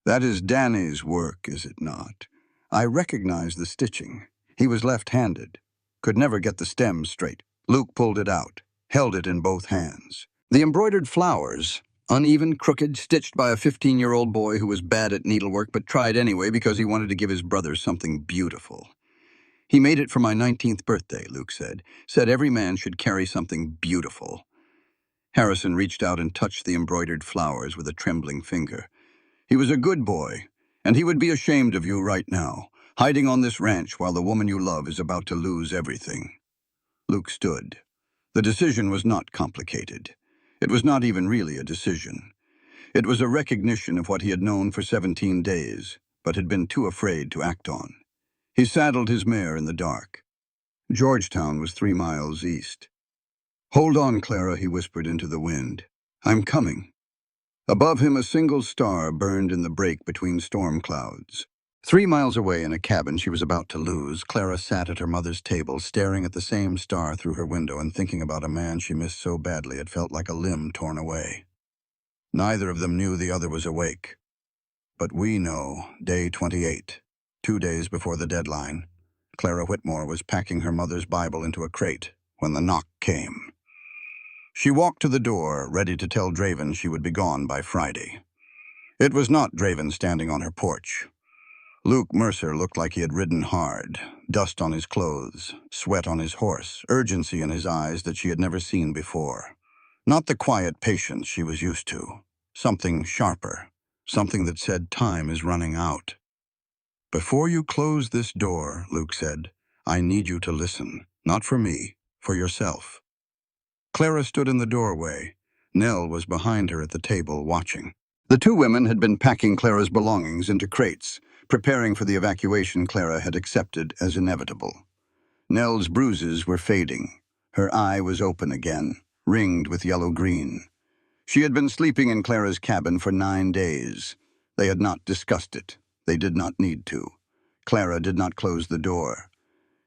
"That is Danny's work, is it not? I recognize the stitching. He was left-handed. Could never get the stems straight." Luke pulled it out, held it in both hands. The embroidered flowers, uneven, crooked, stitched by a 15-year-old boy who was bad at needlework but tried anyway because he wanted to give his brother something beautiful. "He made it for my 19th birthday," Luke said. "Said every man should carry something beautiful." Harrison reached out and touched the embroidered flowers with a trembling finger. "He was a good boy, and he would be ashamed of you right now, hiding on this ranch while the woman you love is about to lose everything." Luke stood. The decision was not complicated. It was not even really a decision. It was a recognition of what he had known for 17 days, but had been too afraid to act on. He saddled his mare in the dark. Georgetown was 3 miles east. "Hold on, Clara," he whispered into the wind. "I'm coming." Above him, a single star burned in the break between storm clouds. 3 miles away in a cabin she was about to lose, Clara sat at her mother's table, staring at the same star through her window and thinking about a man she missed so badly it felt like a limb torn away. Neither of them knew the other was awake. But we know, day 28, 2 days before the deadline, Clara Whitmore was packing her mother's Bible into a crate when the knock came. She walked to the door, ready to tell Draven she would be gone by Friday. It was not Draven standing on her porch. Luke Mercer looked like he had ridden hard, dust on his clothes, sweat on his horse, urgency in his eyes that she had never seen before. Not the quiet patience she was used to. Something sharper, something that said time is running out. "Before you close this door," Luke said, "I need you to listen, not for me, for yourself." Clara stood in the doorway. Nell was behind her at the table, watching. The two women had been packing Clara's belongings into crates, preparing for the evacuation Clara had accepted as inevitable. Nell's bruises were fading. Her eye was open again, ringed with yellow-green. She had been sleeping in Clara's cabin for 9 days. They had not discussed it. They did not need to. Clara did not close the door.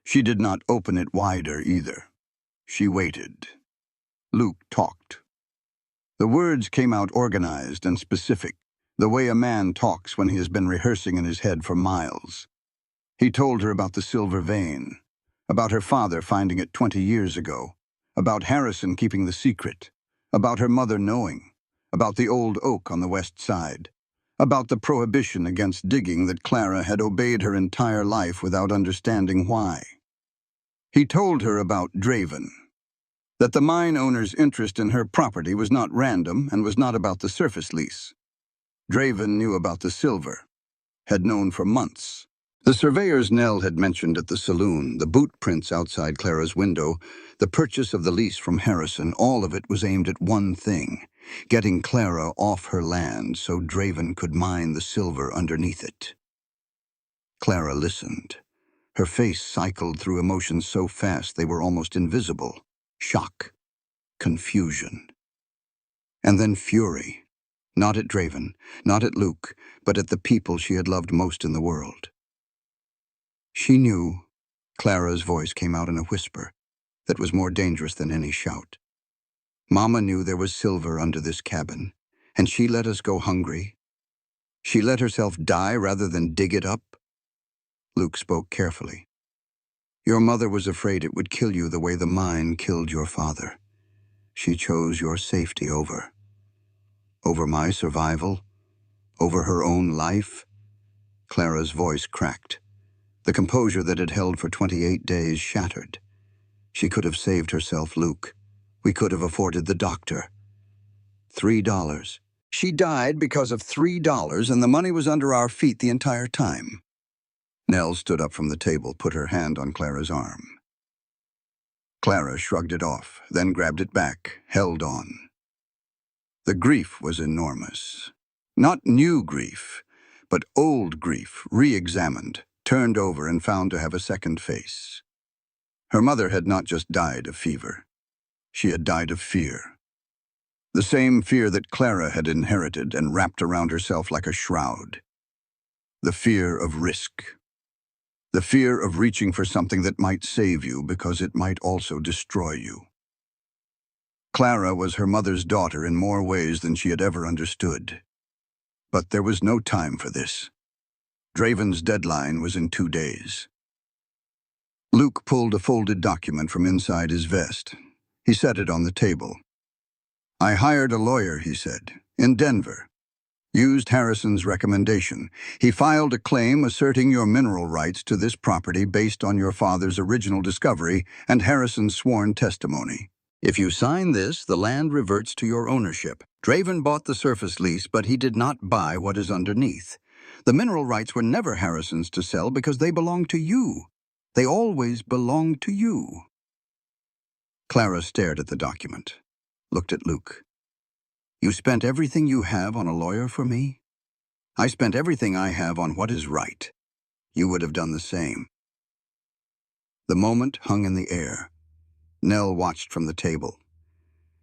She did not open it wider either. She waited. Luke talked. The words came out organized and specific, the way a man talks when he has been rehearsing in his head for miles. He told her about the silver vein, about her father finding it 20 years ago, about Harrison keeping the secret, about her mother knowing, about the old oak on the west side, about the prohibition against digging that Clara had obeyed her entire life without understanding why. He told her about Draven, that the mine owner's interest in her property was not random and was not about the surface lease. Draven knew about the silver, had known for months. The surveyors Nell had mentioned at the saloon, the boot prints outside Clara's window, the purchase of the lease from Harrison, all of it was aimed at one thing: getting Clara off her land so Draven could mine the silver underneath it. Clara listened. Her face cycled through emotions so fast they were almost invisible. Shock, confusion, and then fury. Not at Draven, not at Luke, but at the people she had loved most in the world. She knew. Clara's voice came out in a whisper that was more dangerous than any shout. Mama knew there was silver under this cabin, and she let us go hungry. She let herself die rather than dig it up. Luke spoke carefully. Your mother was afraid it would kill you the way the mine killed your father. She chose your safety over my survival, over her own life. Clara's voice cracked. The composure that had held for 28 days shattered. She could have saved herself, Luke. We could have afforded the doctor. $3. She died because of $3, and the money was under our feet the entire time. Nell stood up from the table, put her hand on Clara's arm. Clara shrugged it off, then grabbed it back, held on. The grief was enormous. Not new grief, but old grief, re-examined, turned over and found to have a second face. Her mother had not just died of fever. She had died of fear. The same fear that Clara had inherited and wrapped around herself like a shroud. The fear of risk. The fear of reaching for something that might save you because it might also destroy you. Clara was her mother's daughter in more ways than she had ever understood. But there was no time for this. Draven's deadline was in 2 days. Luke pulled a folded document from inside his vest. He set it on the table. I hired a lawyer, he said, in Denver. Used Harrison's recommendation. He filed a claim asserting your mineral rights to this property based on your father's original discovery and Harrison's sworn testimony. If you sign this, the land reverts to your ownership. Draven bought the surface lease, but he did not buy what is underneath. The mineral rights were never Harrison's to sell because they belong to you. They always belonged to you. Clara stared at the document, looked at Luke. You spent everything you have on a lawyer for me? I spent everything I have on what is right. You would have done the same. The moment hung in the air. Nell watched from the table.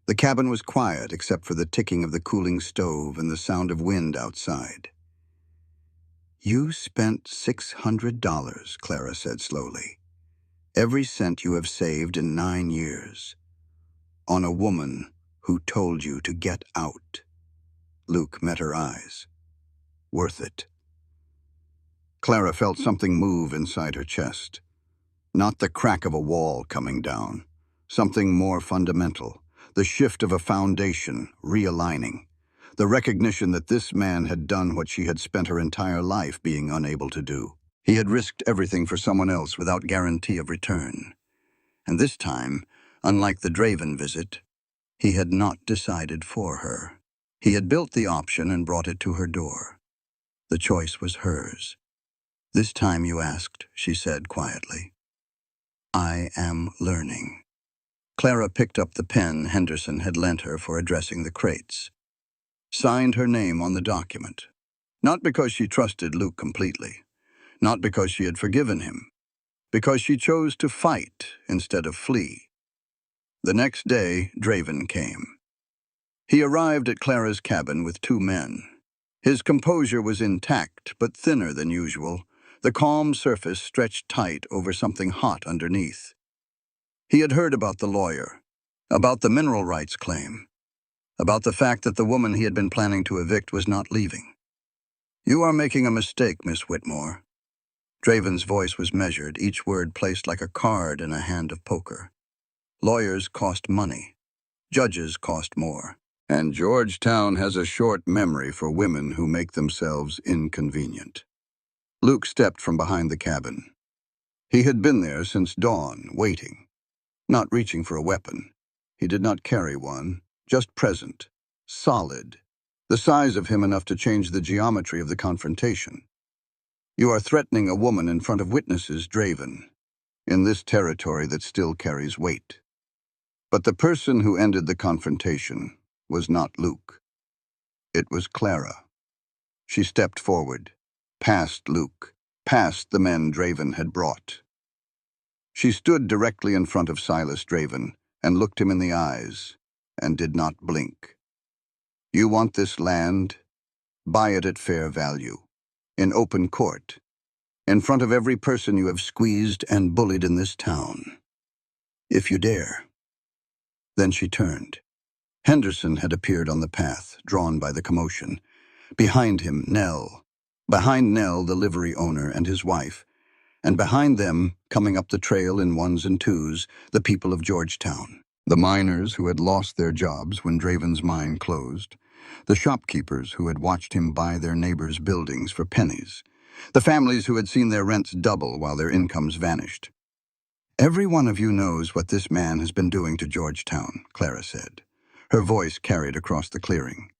The cabin was quiet except for the ticking of the cooling stove and the sound of wind outside. You spent $600, Clara said slowly. Every cent you have saved in 9 years. On a woman who told you to get out. Luke met her eyes. Worth it. Clara felt something move inside her chest. Not the crack of a wall coming down. Something more fundamental. The shift of a foundation, realigning. The recognition that this man had done what she had spent her entire life being unable to do. He had risked everything for someone else without guarantee of return. And this time, unlike the Draven visit, he had not decided for her. He had built the option and brought it to her door. The choice was hers. This time you asked, she said quietly. I am learning. Clara picked up the pen Henderson had lent her for addressing the crates. Signed her name on the document. Not because she trusted Luke completely. Not because she had forgiven him. Because she chose to fight instead of flee. The next day, Draven came. He arrived at Clara's cabin with 2 men. His composure was intact, but thinner than usual. The calm surface stretched tight over something hot underneath. He had heard about the lawyer, about the mineral rights claim, about the fact that the woman he had been planning to evict was not leaving. You are making a mistake, Miss Whitmore. Draven's voice was measured, each word placed like a card in a hand of poker. Lawyers cost money. Judges cost more. And Georgetown has a short memory for women who make themselves inconvenient. Luke stepped from behind the cabin. He had been there since dawn, waiting, not reaching for a weapon. He did not carry one, just present, solid, the size of him enough to change the geometry of the confrontation. You are threatening a woman in front of witnesses, Draven, in this territory that still carries weight. But the person who ended the confrontation was not Luke. It was Clara. She stepped forward, past Luke, past the men Draven had brought. She stood directly in front of Silas Draven and looked him in the eyes and did not blink. You want this land? Buy it at fair value, in open court, in front of every person you have squeezed and bullied in this town. If you dare. Then she turned. Henderson had appeared on the path, drawn by the commotion. Behind him, Nell. Behind Nell, the livery owner and his wife. And behind them, coming up the trail in ones and twos, the people of Georgetown. The miners who had lost their jobs when Draven's mine closed. The shopkeepers who had watched him buy their neighbors' buildings for pennies. The families who had seen their rents double while their incomes vanished. Every one of you knows what this man has been doing to Georgetown, Clara said. Her voice carried across the clearing.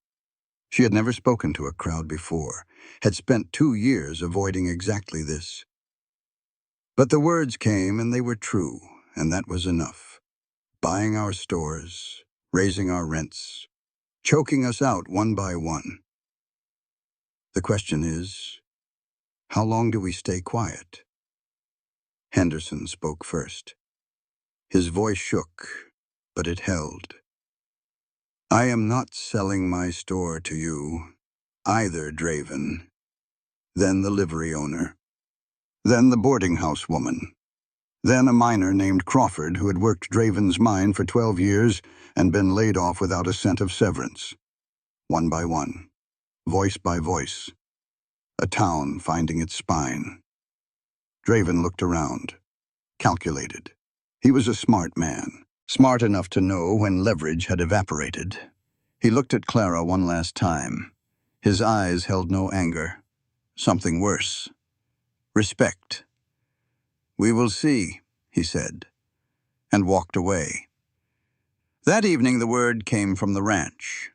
She had never spoken to a crowd before, had spent 2 years avoiding exactly this. But the words came and they were true, and that was enough. Buying our stores, raising our rents, choking us out one by one. The question is, how long do we stay quiet? Henderson spoke first. His voice shook, but it held. I am not selling my store to you, either, Draven. Then the livery owner. Then the boarding house woman. Then a miner named Crawford who had worked Draven's mine for 12 years and been laid off without a cent of severance. One by one, voice by voice. A town finding its spine. Draven looked around, calculated. He was a smart man, smart enough to know when leverage had evaporated. He looked at Clara one last time. His eyes held no anger. Something worse. Respect. We will see, he said, and walked away. That evening the word came from the ranch.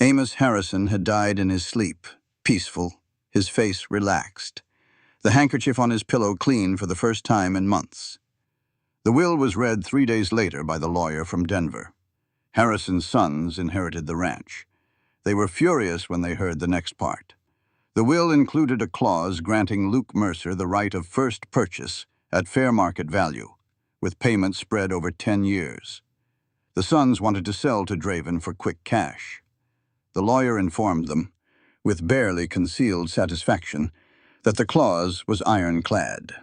Amos Harrison had died in his sleep, peaceful, his face relaxed, the handkerchief on his pillow clean for the first time in months. The will was read 3 days later by the lawyer from Denver. Harrison's sons inherited the ranch. They were furious when they heard the next part. The will included a clause granting Luke Mercer the right of first purchase at fair market value, with payments spread over 10 years. The sons wanted to sell to Draven for quick cash. The lawyer informed them, with barely concealed satisfaction, that the clause was ironclad.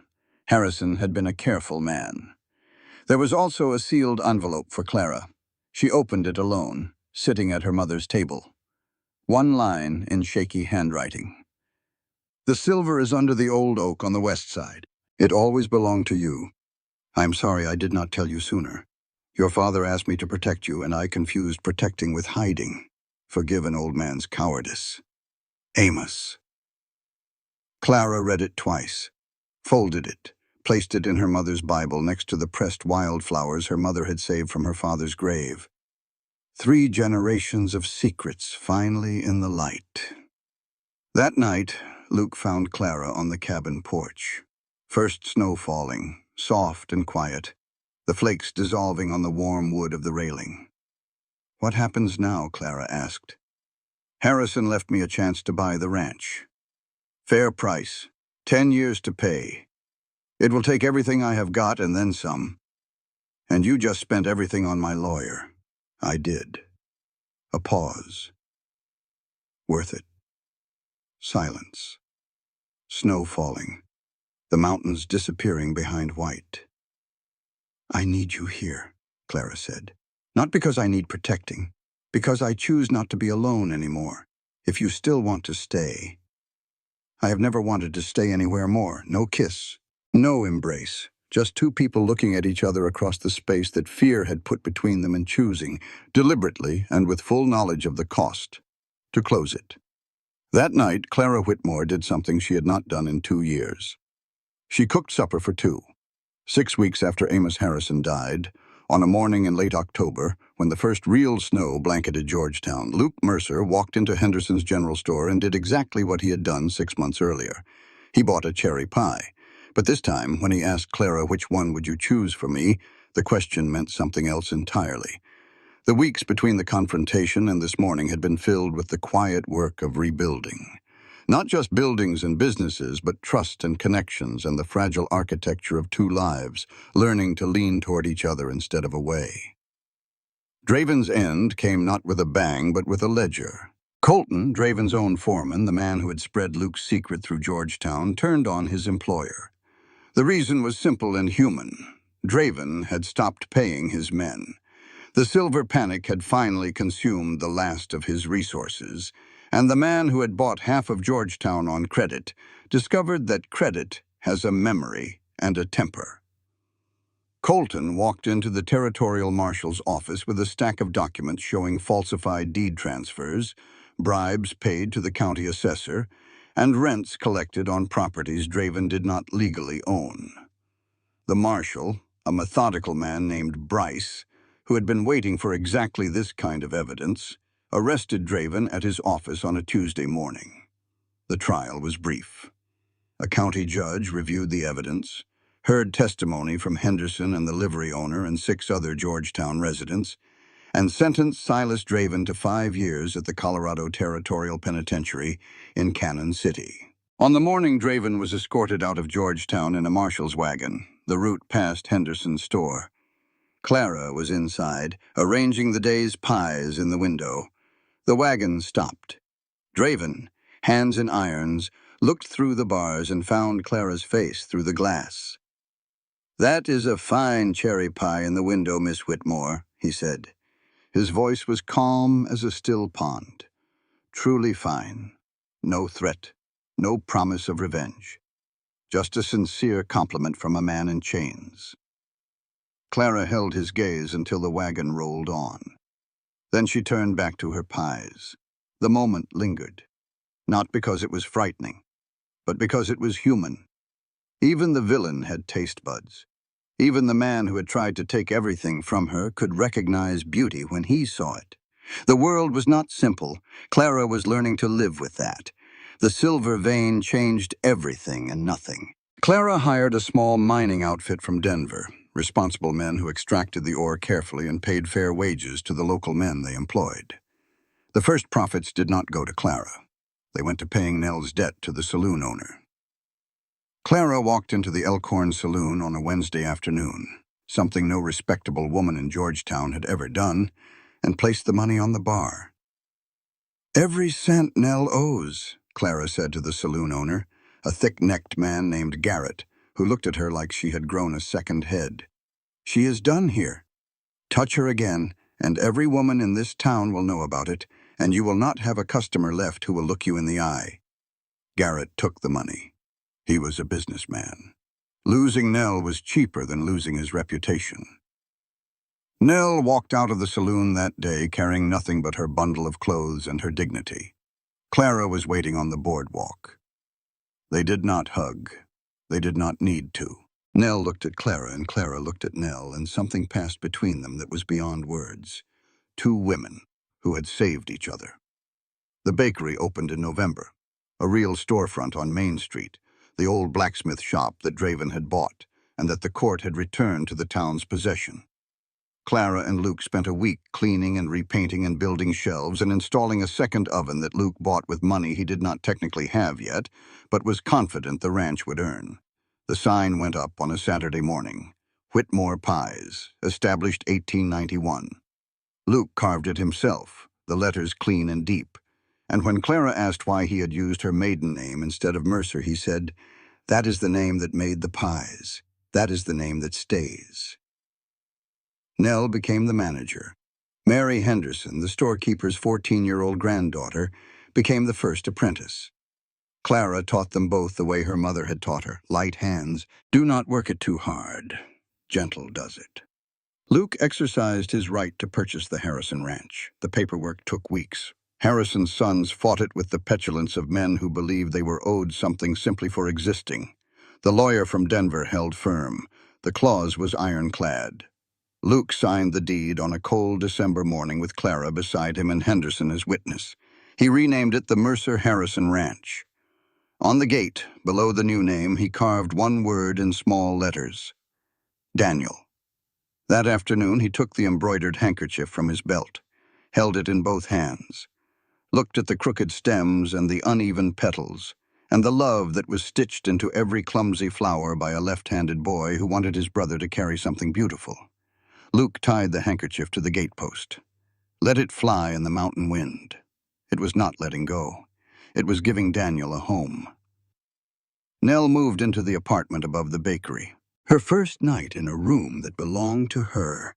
Harrison had been a careful man. There was also a sealed envelope for Clara. She opened it alone, sitting at her mother's table. One line in shaky handwriting. The silver is under the old oak on the west side. It always belonged to you. I am sorry I did not tell you sooner. Your father asked me to protect you, and I confused protecting with hiding. Forgive an old man's cowardice. Amos. Clara read it twice, folded it, placed it in her mother's Bible next to the pressed wildflowers her mother had saved from her father's grave. 3 generations of secrets finally in the light. That night, Luke found Clara on the cabin porch. First snow falling, soft and quiet, the flakes dissolving on the warm wood of the railing. What happens now? Clara asked. Harrison left me a chance to buy the ranch. Fair price, 10 years to pay. It will take everything I have got and then some. And you just spent everything on my lawyer. I did. A pause. Worth it. Silence. Snow falling. The mountains disappearing behind white. I need you here, Clara said. Not because I need protecting, because I choose not to be alone anymore. If you still want to stay. I have never wanted to stay anywhere more. No kiss. No embrace. Just 2 people looking at each other across the space that fear had put between them and choosing, deliberately and with full knowledge of the cost, to close it. That night, Clara Whitmore did something she had not done in 2 years. She cooked supper for 2. 6 weeks after Amos Harrison died, on a morning in late October, when the first real snow blanketed Georgetown, Luke Mercer walked into Henderson's general store and did exactly what he had done 6 months earlier. He bought a cherry pie. But this time, when he asked Clara which one would you choose for me, the question meant something else entirely. The weeks between the confrontation and this morning had been filled with the quiet work of rebuilding. Not just buildings and businesses, but trust and connections and the fragile architecture of two lives, learning to lean toward each other instead of away. Draven's end came not with a bang, but with a ledger. Colton, Draven's own foreman, the man who had spread Luke's secret through Georgetown, turned on his employer. The reason was simple and human. Draven had stopped paying his men. The silver panic had finally consumed the last of his resources, and the man who had bought half of Georgetown on credit discovered that credit has a memory and a temper. Colton walked into the territorial marshal's office with a stack of documents showing falsified deed transfers, bribes paid to the county assessor, and rents collected on properties Draven did not legally own. The marshal, a methodical man named Bryce, who had been waiting for exactly this kind of evidence, arrested Draven at his office on a Tuesday morning. The trial was brief. A county judge reviewed the evidence, heard testimony from Henderson and the livery owner and 6 other Georgetown residents, and sentenced Silas Draven to 5 years at the Colorado Territorial Penitentiary in Cannon City. On the morning Draven was escorted out of Georgetown in a marshal's wagon, the route past Henderson's store. Clara was inside, arranging the day's pies in the window. The wagon stopped. Draven, hands in irons, looked through the bars and found Clara's face through the glass. "That is a fine cherry pie in the window, Miss Whitmore," he said. His voice was calm as a still pond. Truly fine. No threat, no promise of revenge. Just a sincere compliment from a man in chains. Clara held his gaze until the wagon rolled on. Then she turned back to her pies. The moment lingered, not because it was frightening, but because it was human. Even the villain had taste buds. Even the man who had tried to take everything from her could recognize beauty when he saw it. The world was not simple. Clara was learning to live with that. The silver vein changed everything and nothing. Clara hired a small mining outfit from Denver, responsible men who extracted the ore carefully and paid fair wages to the local men they employed. The first profits did not go to Clara. They went to paying Nell's debt to the saloon owner. Clara walked into the Elkhorn Saloon on a Wednesday afternoon, something no respectable woman in Georgetown had ever done, and placed the money on the bar. "Every cent Nell owes," Clara said to the saloon owner, a thick-necked man named Garrett, who looked at her like she had grown a second head. "She is done here. Touch her again, and every woman in this town will know about it, and you will not have a customer left who will look you in the eye." Garrett took the money. He was a businessman. Losing Nell was cheaper than losing his reputation. Nell walked out of the saloon that day carrying nothing but her bundle of clothes and her dignity. Clara was waiting on the boardwalk. They did not hug. They did not need to. Nell looked at Clara, and Clara looked at Nell, and something passed between them that was beyond words. 2 women who had saved each other. The bakery opened in November, a real storefront on Main Street, the old blacksmith shop that Draven had bought, and that the court had returned to the town's possession. Clara and Luke spent a week cleaning and repainting and building shelves and installing a second oven that Luke bought with money he did not technically have yet, but was confident the ranch would earn. The sign went up on a Saturday morning. Whitmore Pies, established 1891. Luke carved it himself, the letters clean and deep. And when Clara asked why he had used her maiden name instead of Mercer, he said, "That is the name that made the pies. That is the name that stays." Nell became the manager. Mary Henderson, the storekeeper's 14-year-old granddaughter, became the first apprentice. Clara taught them both the way her mother had taught her, light hands. Do not work it too hard. Gentle does it. Luke exercised his right to purchase the Harrison ranch. The paperwork took weeks. Harrison's sons fought it with the petulance of men who believed they were owed something simply for existing. The lawyer from Denver held firm. The clause was ironclad. Luke signed the deed on a cold December morning with Clara beside him and Henderson as witness. He renamed it the Mercer Harrison Ranch. On the gate, below the new name, he carved one word in small letters: Daniel. That afternoon, he took the embroidered handkerchief from his belt, held it in both hands, looked at the crooked stems and the uneven petals, and the love that was stitched into every clumsy flower by a left-handed boy who wanted his brother to carry something beautiful. Luke tied the handkerchief to the gatepost. Let it fly in the mountain wind. It was not letting go. It was giving Daniel a home. Nell moved into the apartment above the bakery. Her first night in a room that belonged to her.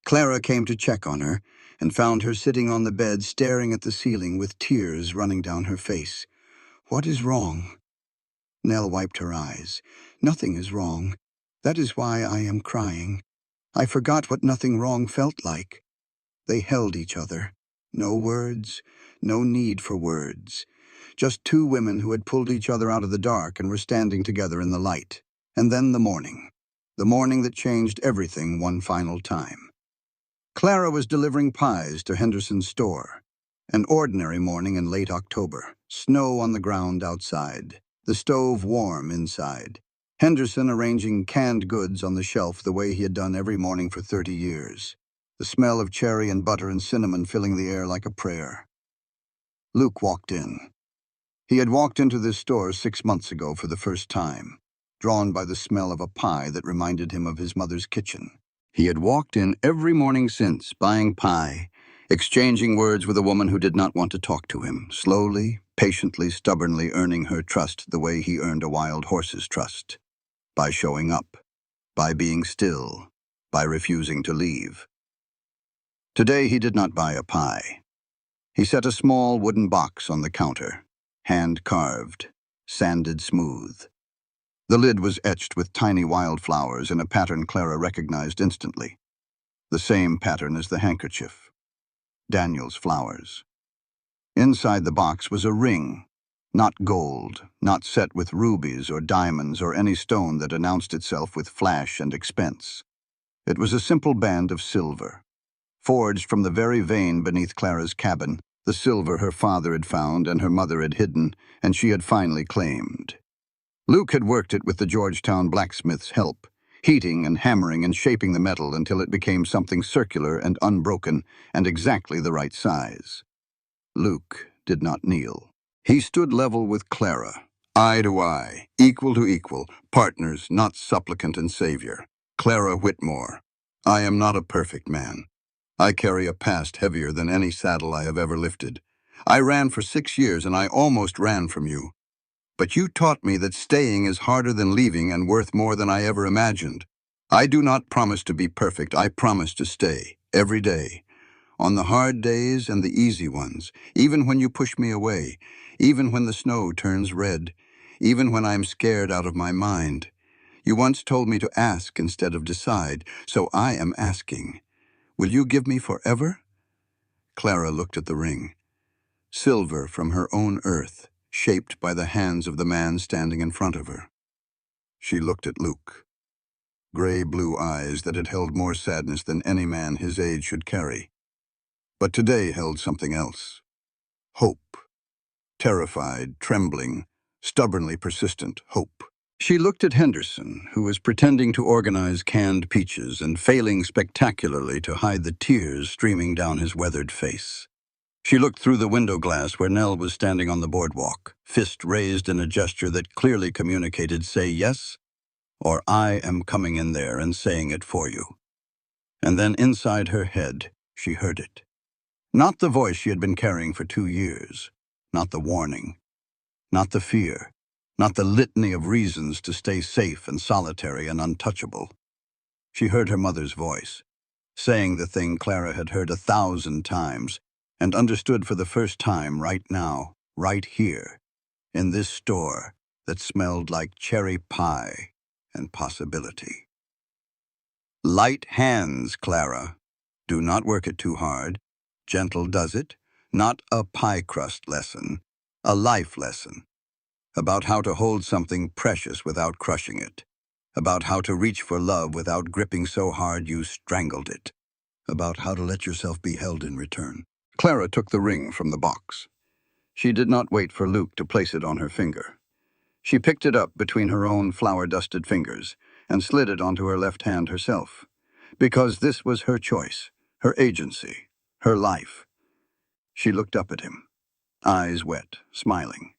Clara came to check on her and found her sitting on the bed staring at the ceiling with tears running down her face. "What is wrong?" Nell wiped her eyes. "Nothing is wrong. That is why I am crying. I forgot what nothing wrong felt like." They held each other. No words, no need for words. Just two women who had pulled each other out of the dark and were standing together in the light. And then the morning. The morning that changed everything one final time. Clara was delivering pies to Henderson's store. An ordinary morning in late October. Snow on the ground outside. The stove warm inside. Henderson arranging canned goods on the shelf the way he had done every morning for 30 years. The smell of cherry and butter and cinnamon filling the air like a prayer. Luke walked in. He had walked into this store 6 months ago for the first time, drawn by the smell of a pie that reminded him of his mother's kitchen. He had walked in every morning since, buying pie, exchanging words with a woman who did not want to talk to him, slowly, patiently, stubbornly earning her trust the way he earned a wild horse's trust. By showing up, by being still, by refusing to leave. Today he did not buy a pie. He set a small wooden box on the counter, hand-carved, sanded smooth. The lid was etched with tiny wildflowers in a pattern Clara recognized instantly. The same pattern as the handkerchief. Daniel's flowers. Inside the box was a ring, not gold, not set with rubies or diamonds or any stone that announced itself with flash and expense. It was a simple band of silver, forged from the very vein beneath Clara's cabin, the silver her father had found and her mother had hidden, and she had finally claimed. Luke had worked it with the Georgetown blacksmith's help, heating and hammering and shaping the metal until it became something circular and unbroken and exactly the right size. Luke did not kneel. He stood level with Clara, eye to eye, equal to equal, partners, not supplicant and savior. Clara Whitmore, I am not a perfect man. I carry a past heavier than any saddle I have ever lifted. I ran for 6 years and I almost ran from you. But you taught me that staying is harder than leaving and worth more than I ever imagined. I do not promise to be perfect. I promise to stay, every day. On the hard days and the easy ones, even when you push me away, even when the snow turns red, even when I'm scared out of my mind. You once told me to ask instead of decide, so I am asking. Will you give me forever? Clara looked at the ring. Silver from her own earth, shaped by the hands of the man standing in front of her. She looked at Luke. Gray-blue eyes that had held more sadness than any man his age should carry. But today held something else. Hope. Terrified, trembling, stubbornly persistent hope. She looked at Henderson, who was pretending to organize canned peaches and failing spectacularly to hide the tears streaming down his weathered face. She looked through the window glass where Nell was standing on the boardwalk, fist raised in a gesture that clearly communicated, say yes, or I am coming in there and saying it for you. And then inside her head, she heard it. Not the voice she had been carrying for 2 years, not the warning, not the fear, not the litany of reasons to stay safe and solitary and untouchable. She heard her mother's voice, saying the thing Clara had heard 1,000 times, and understood for the first time right now, right here, in this store that smelled like cherry pie and possibility. Light hands, Clara. Do not work it too hard. Gentle does it. Not a pie crust lesson, a life lesson. About how to hold something precious without crushing it. About how to reach for love without gripping so hard you strangled it. About how to let yourself be held in return. Clara took the ring from the box. She did not wait for Luke to place it on her finger. She picked it up between her own flour-dusted fingers and slid it onto her left hand herself, because this was her choice, her agency, her life. She looked up at him, eyes wet, smiling,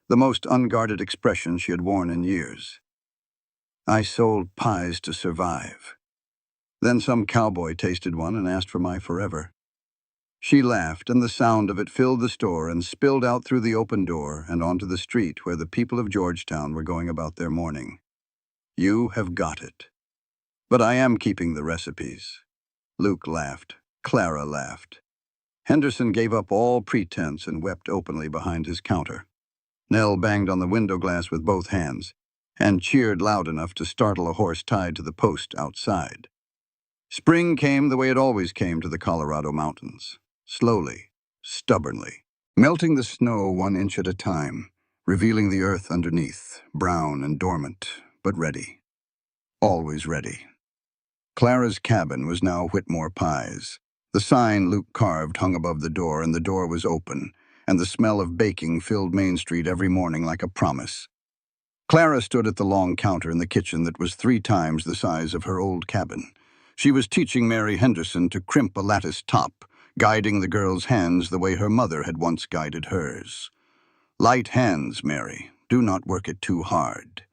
the most unguarded expression she had worn in years. "I sold pies to survive. Then some cowboy tasted one and asked for my forever." She laughed, and the sound of it filled the store and spilled out through the open door and onto the street where the people of Georgetown were going about their morning. "You have got it. But I am keeping the recipes." Luke laughed. Clara laughed. Henderson gave up all pretense and wept openly behind his counter. Nell banged on the window glass with both hands and cheered loud enough to startle a horse tied to the post outside. Spring came the way it always came to the Colorado mountains, slowly, stubbornly, melting the snow 1 inch at a time, revealing the earth underneath, brown and dormant, but ready. Always ready. Clara's cabin was now Whitmore Pies. The sign Luke carved hung above the door, and the door was open, and the smell of baking filled Main Street every morning like a promise. Clara stood at the long counter in the kitchen that was 3 times the size of her old cabin. She was teaching Mary Henderson to crimp a lattice top, guiding the girl's hands the way her mother had once guided hers. "Light hands, Mary. Do not work it too hard."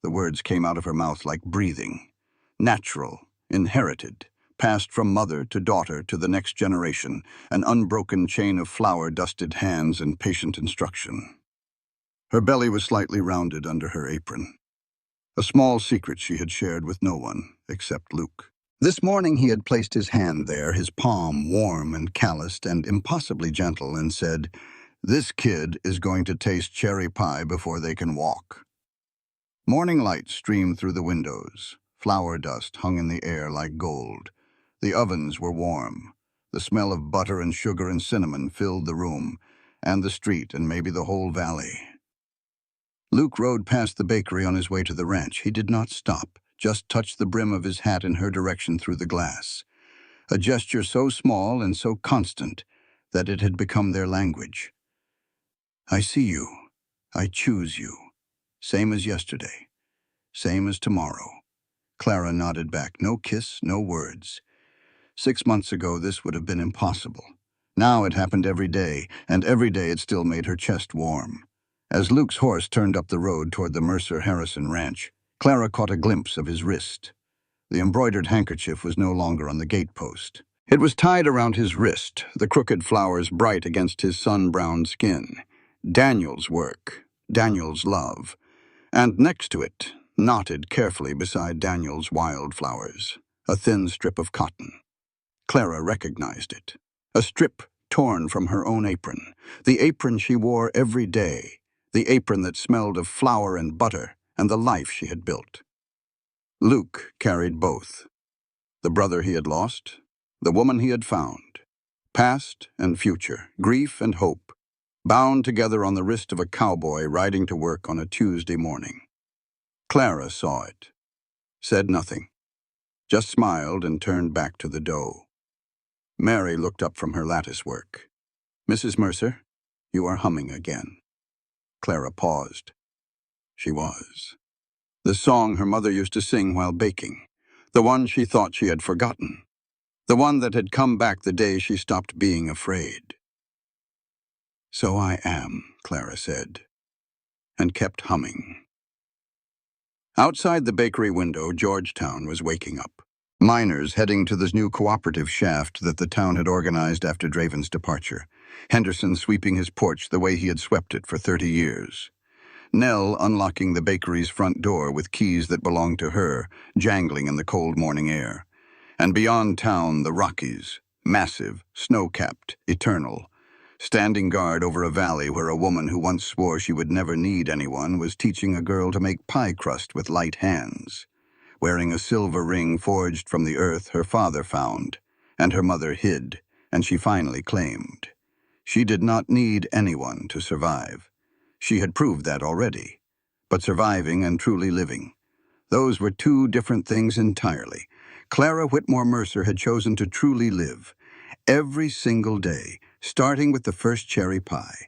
The words came out of her mouth like breathing. Natural, inherited, passed from mother to daughter to the next generation, an unbroken chain of flour-dusted hands and patient instruction. Her belly was slightly rounded under her apron. A small secret she had shared with no one, except Luke. This morning he had placed his hand there, his palm warm and calloused and impossibly gentle, and said, "This kid is going to taste cherry pie before they can walk." Morning light streamed through the windows. Flour dust hung in the air like gold. The ovens were warm. The smell of butter and sugar and cinnamon filled the room, and the street, and maybe the whole valley. Luke rode past the bakery on his way to the ranch. He did not stop, just touched the brim of his hat in her direction through the glass. A gesture so small and so constant that it had become their language. "I see you. I choose you. Same as yesterday. Same as tomorrow." Clara nodded back. No kiss, no words. 6 months ago, this would have been impossible. Now it happened every day, and every day it still made her chest warm. As Luke's horse turned up the road toward the Mercer Harrison ranch, Clara caught a glimpse of his wrist. The embroidered handkerchief was no longer on the gatepost. It was tied around his wrist, the crooked flowers bright against his sun-browned skin. Daniel's work, Daniel's love. And next to it, knotted carefully beside Daniel's wildflowers, a thin strip of cotton. Clara recognized it. A strip torn from her own apron, the apron she wore every day, the apron that smelled of flour and butter and the life she had built. Luke carried both. The brother he had lost, the woman he had found, past and future, grief and hope, bound together on the wrist of a cowboy riding to work on a Tuesday morning. Clara saw it, said nothing, just smiled and turned back to the dough. Mary looked up from her lattice work. "Mrs. Mercer, you are humming again." Clara paused. She was. The song her mother used to sing while baking, the one she thought she had forgotten, the one that had come back the day she stopped being afraid. "So I am," Clara said, and kept humming. Outside the bakery window, Georgetown was waking up. Miners heading to this new cooperative shaft that the town had organized after Draven's departure. Henderson sweeping his porch the way he had swept it for 30 years. Nell unlocking the bakery's front door with keys that belonged to her, jangling in the cold morning air. And beyond town, the Rockies, massive, snow-capped, eternal, standing guard over a valley where a woman who once swore she would never need anyone was teaching a girl to make pie crust with light hands, wearing a silver ring forged from the earth her father found, and her mother hid, and she finally claimed. She did not need anyone to survive. She had proved that already. But surviving and truly living, those were 2 different things entirely. Clara Whitmore Mercer had chosen to truly live, every single day, starting with the first cherry pie,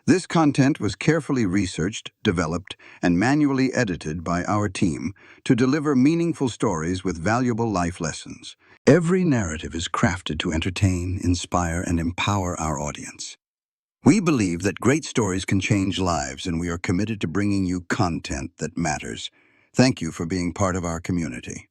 This content was carefully researched, developed, and manually edited by our team to deliver meaningful stories with valuable life lessons. Every narrative is crafted to entertain, inspire, and empower our audience. We believe that great stories can change lives, and we are committed to bringing you content that matters. Thank you for being part of our community.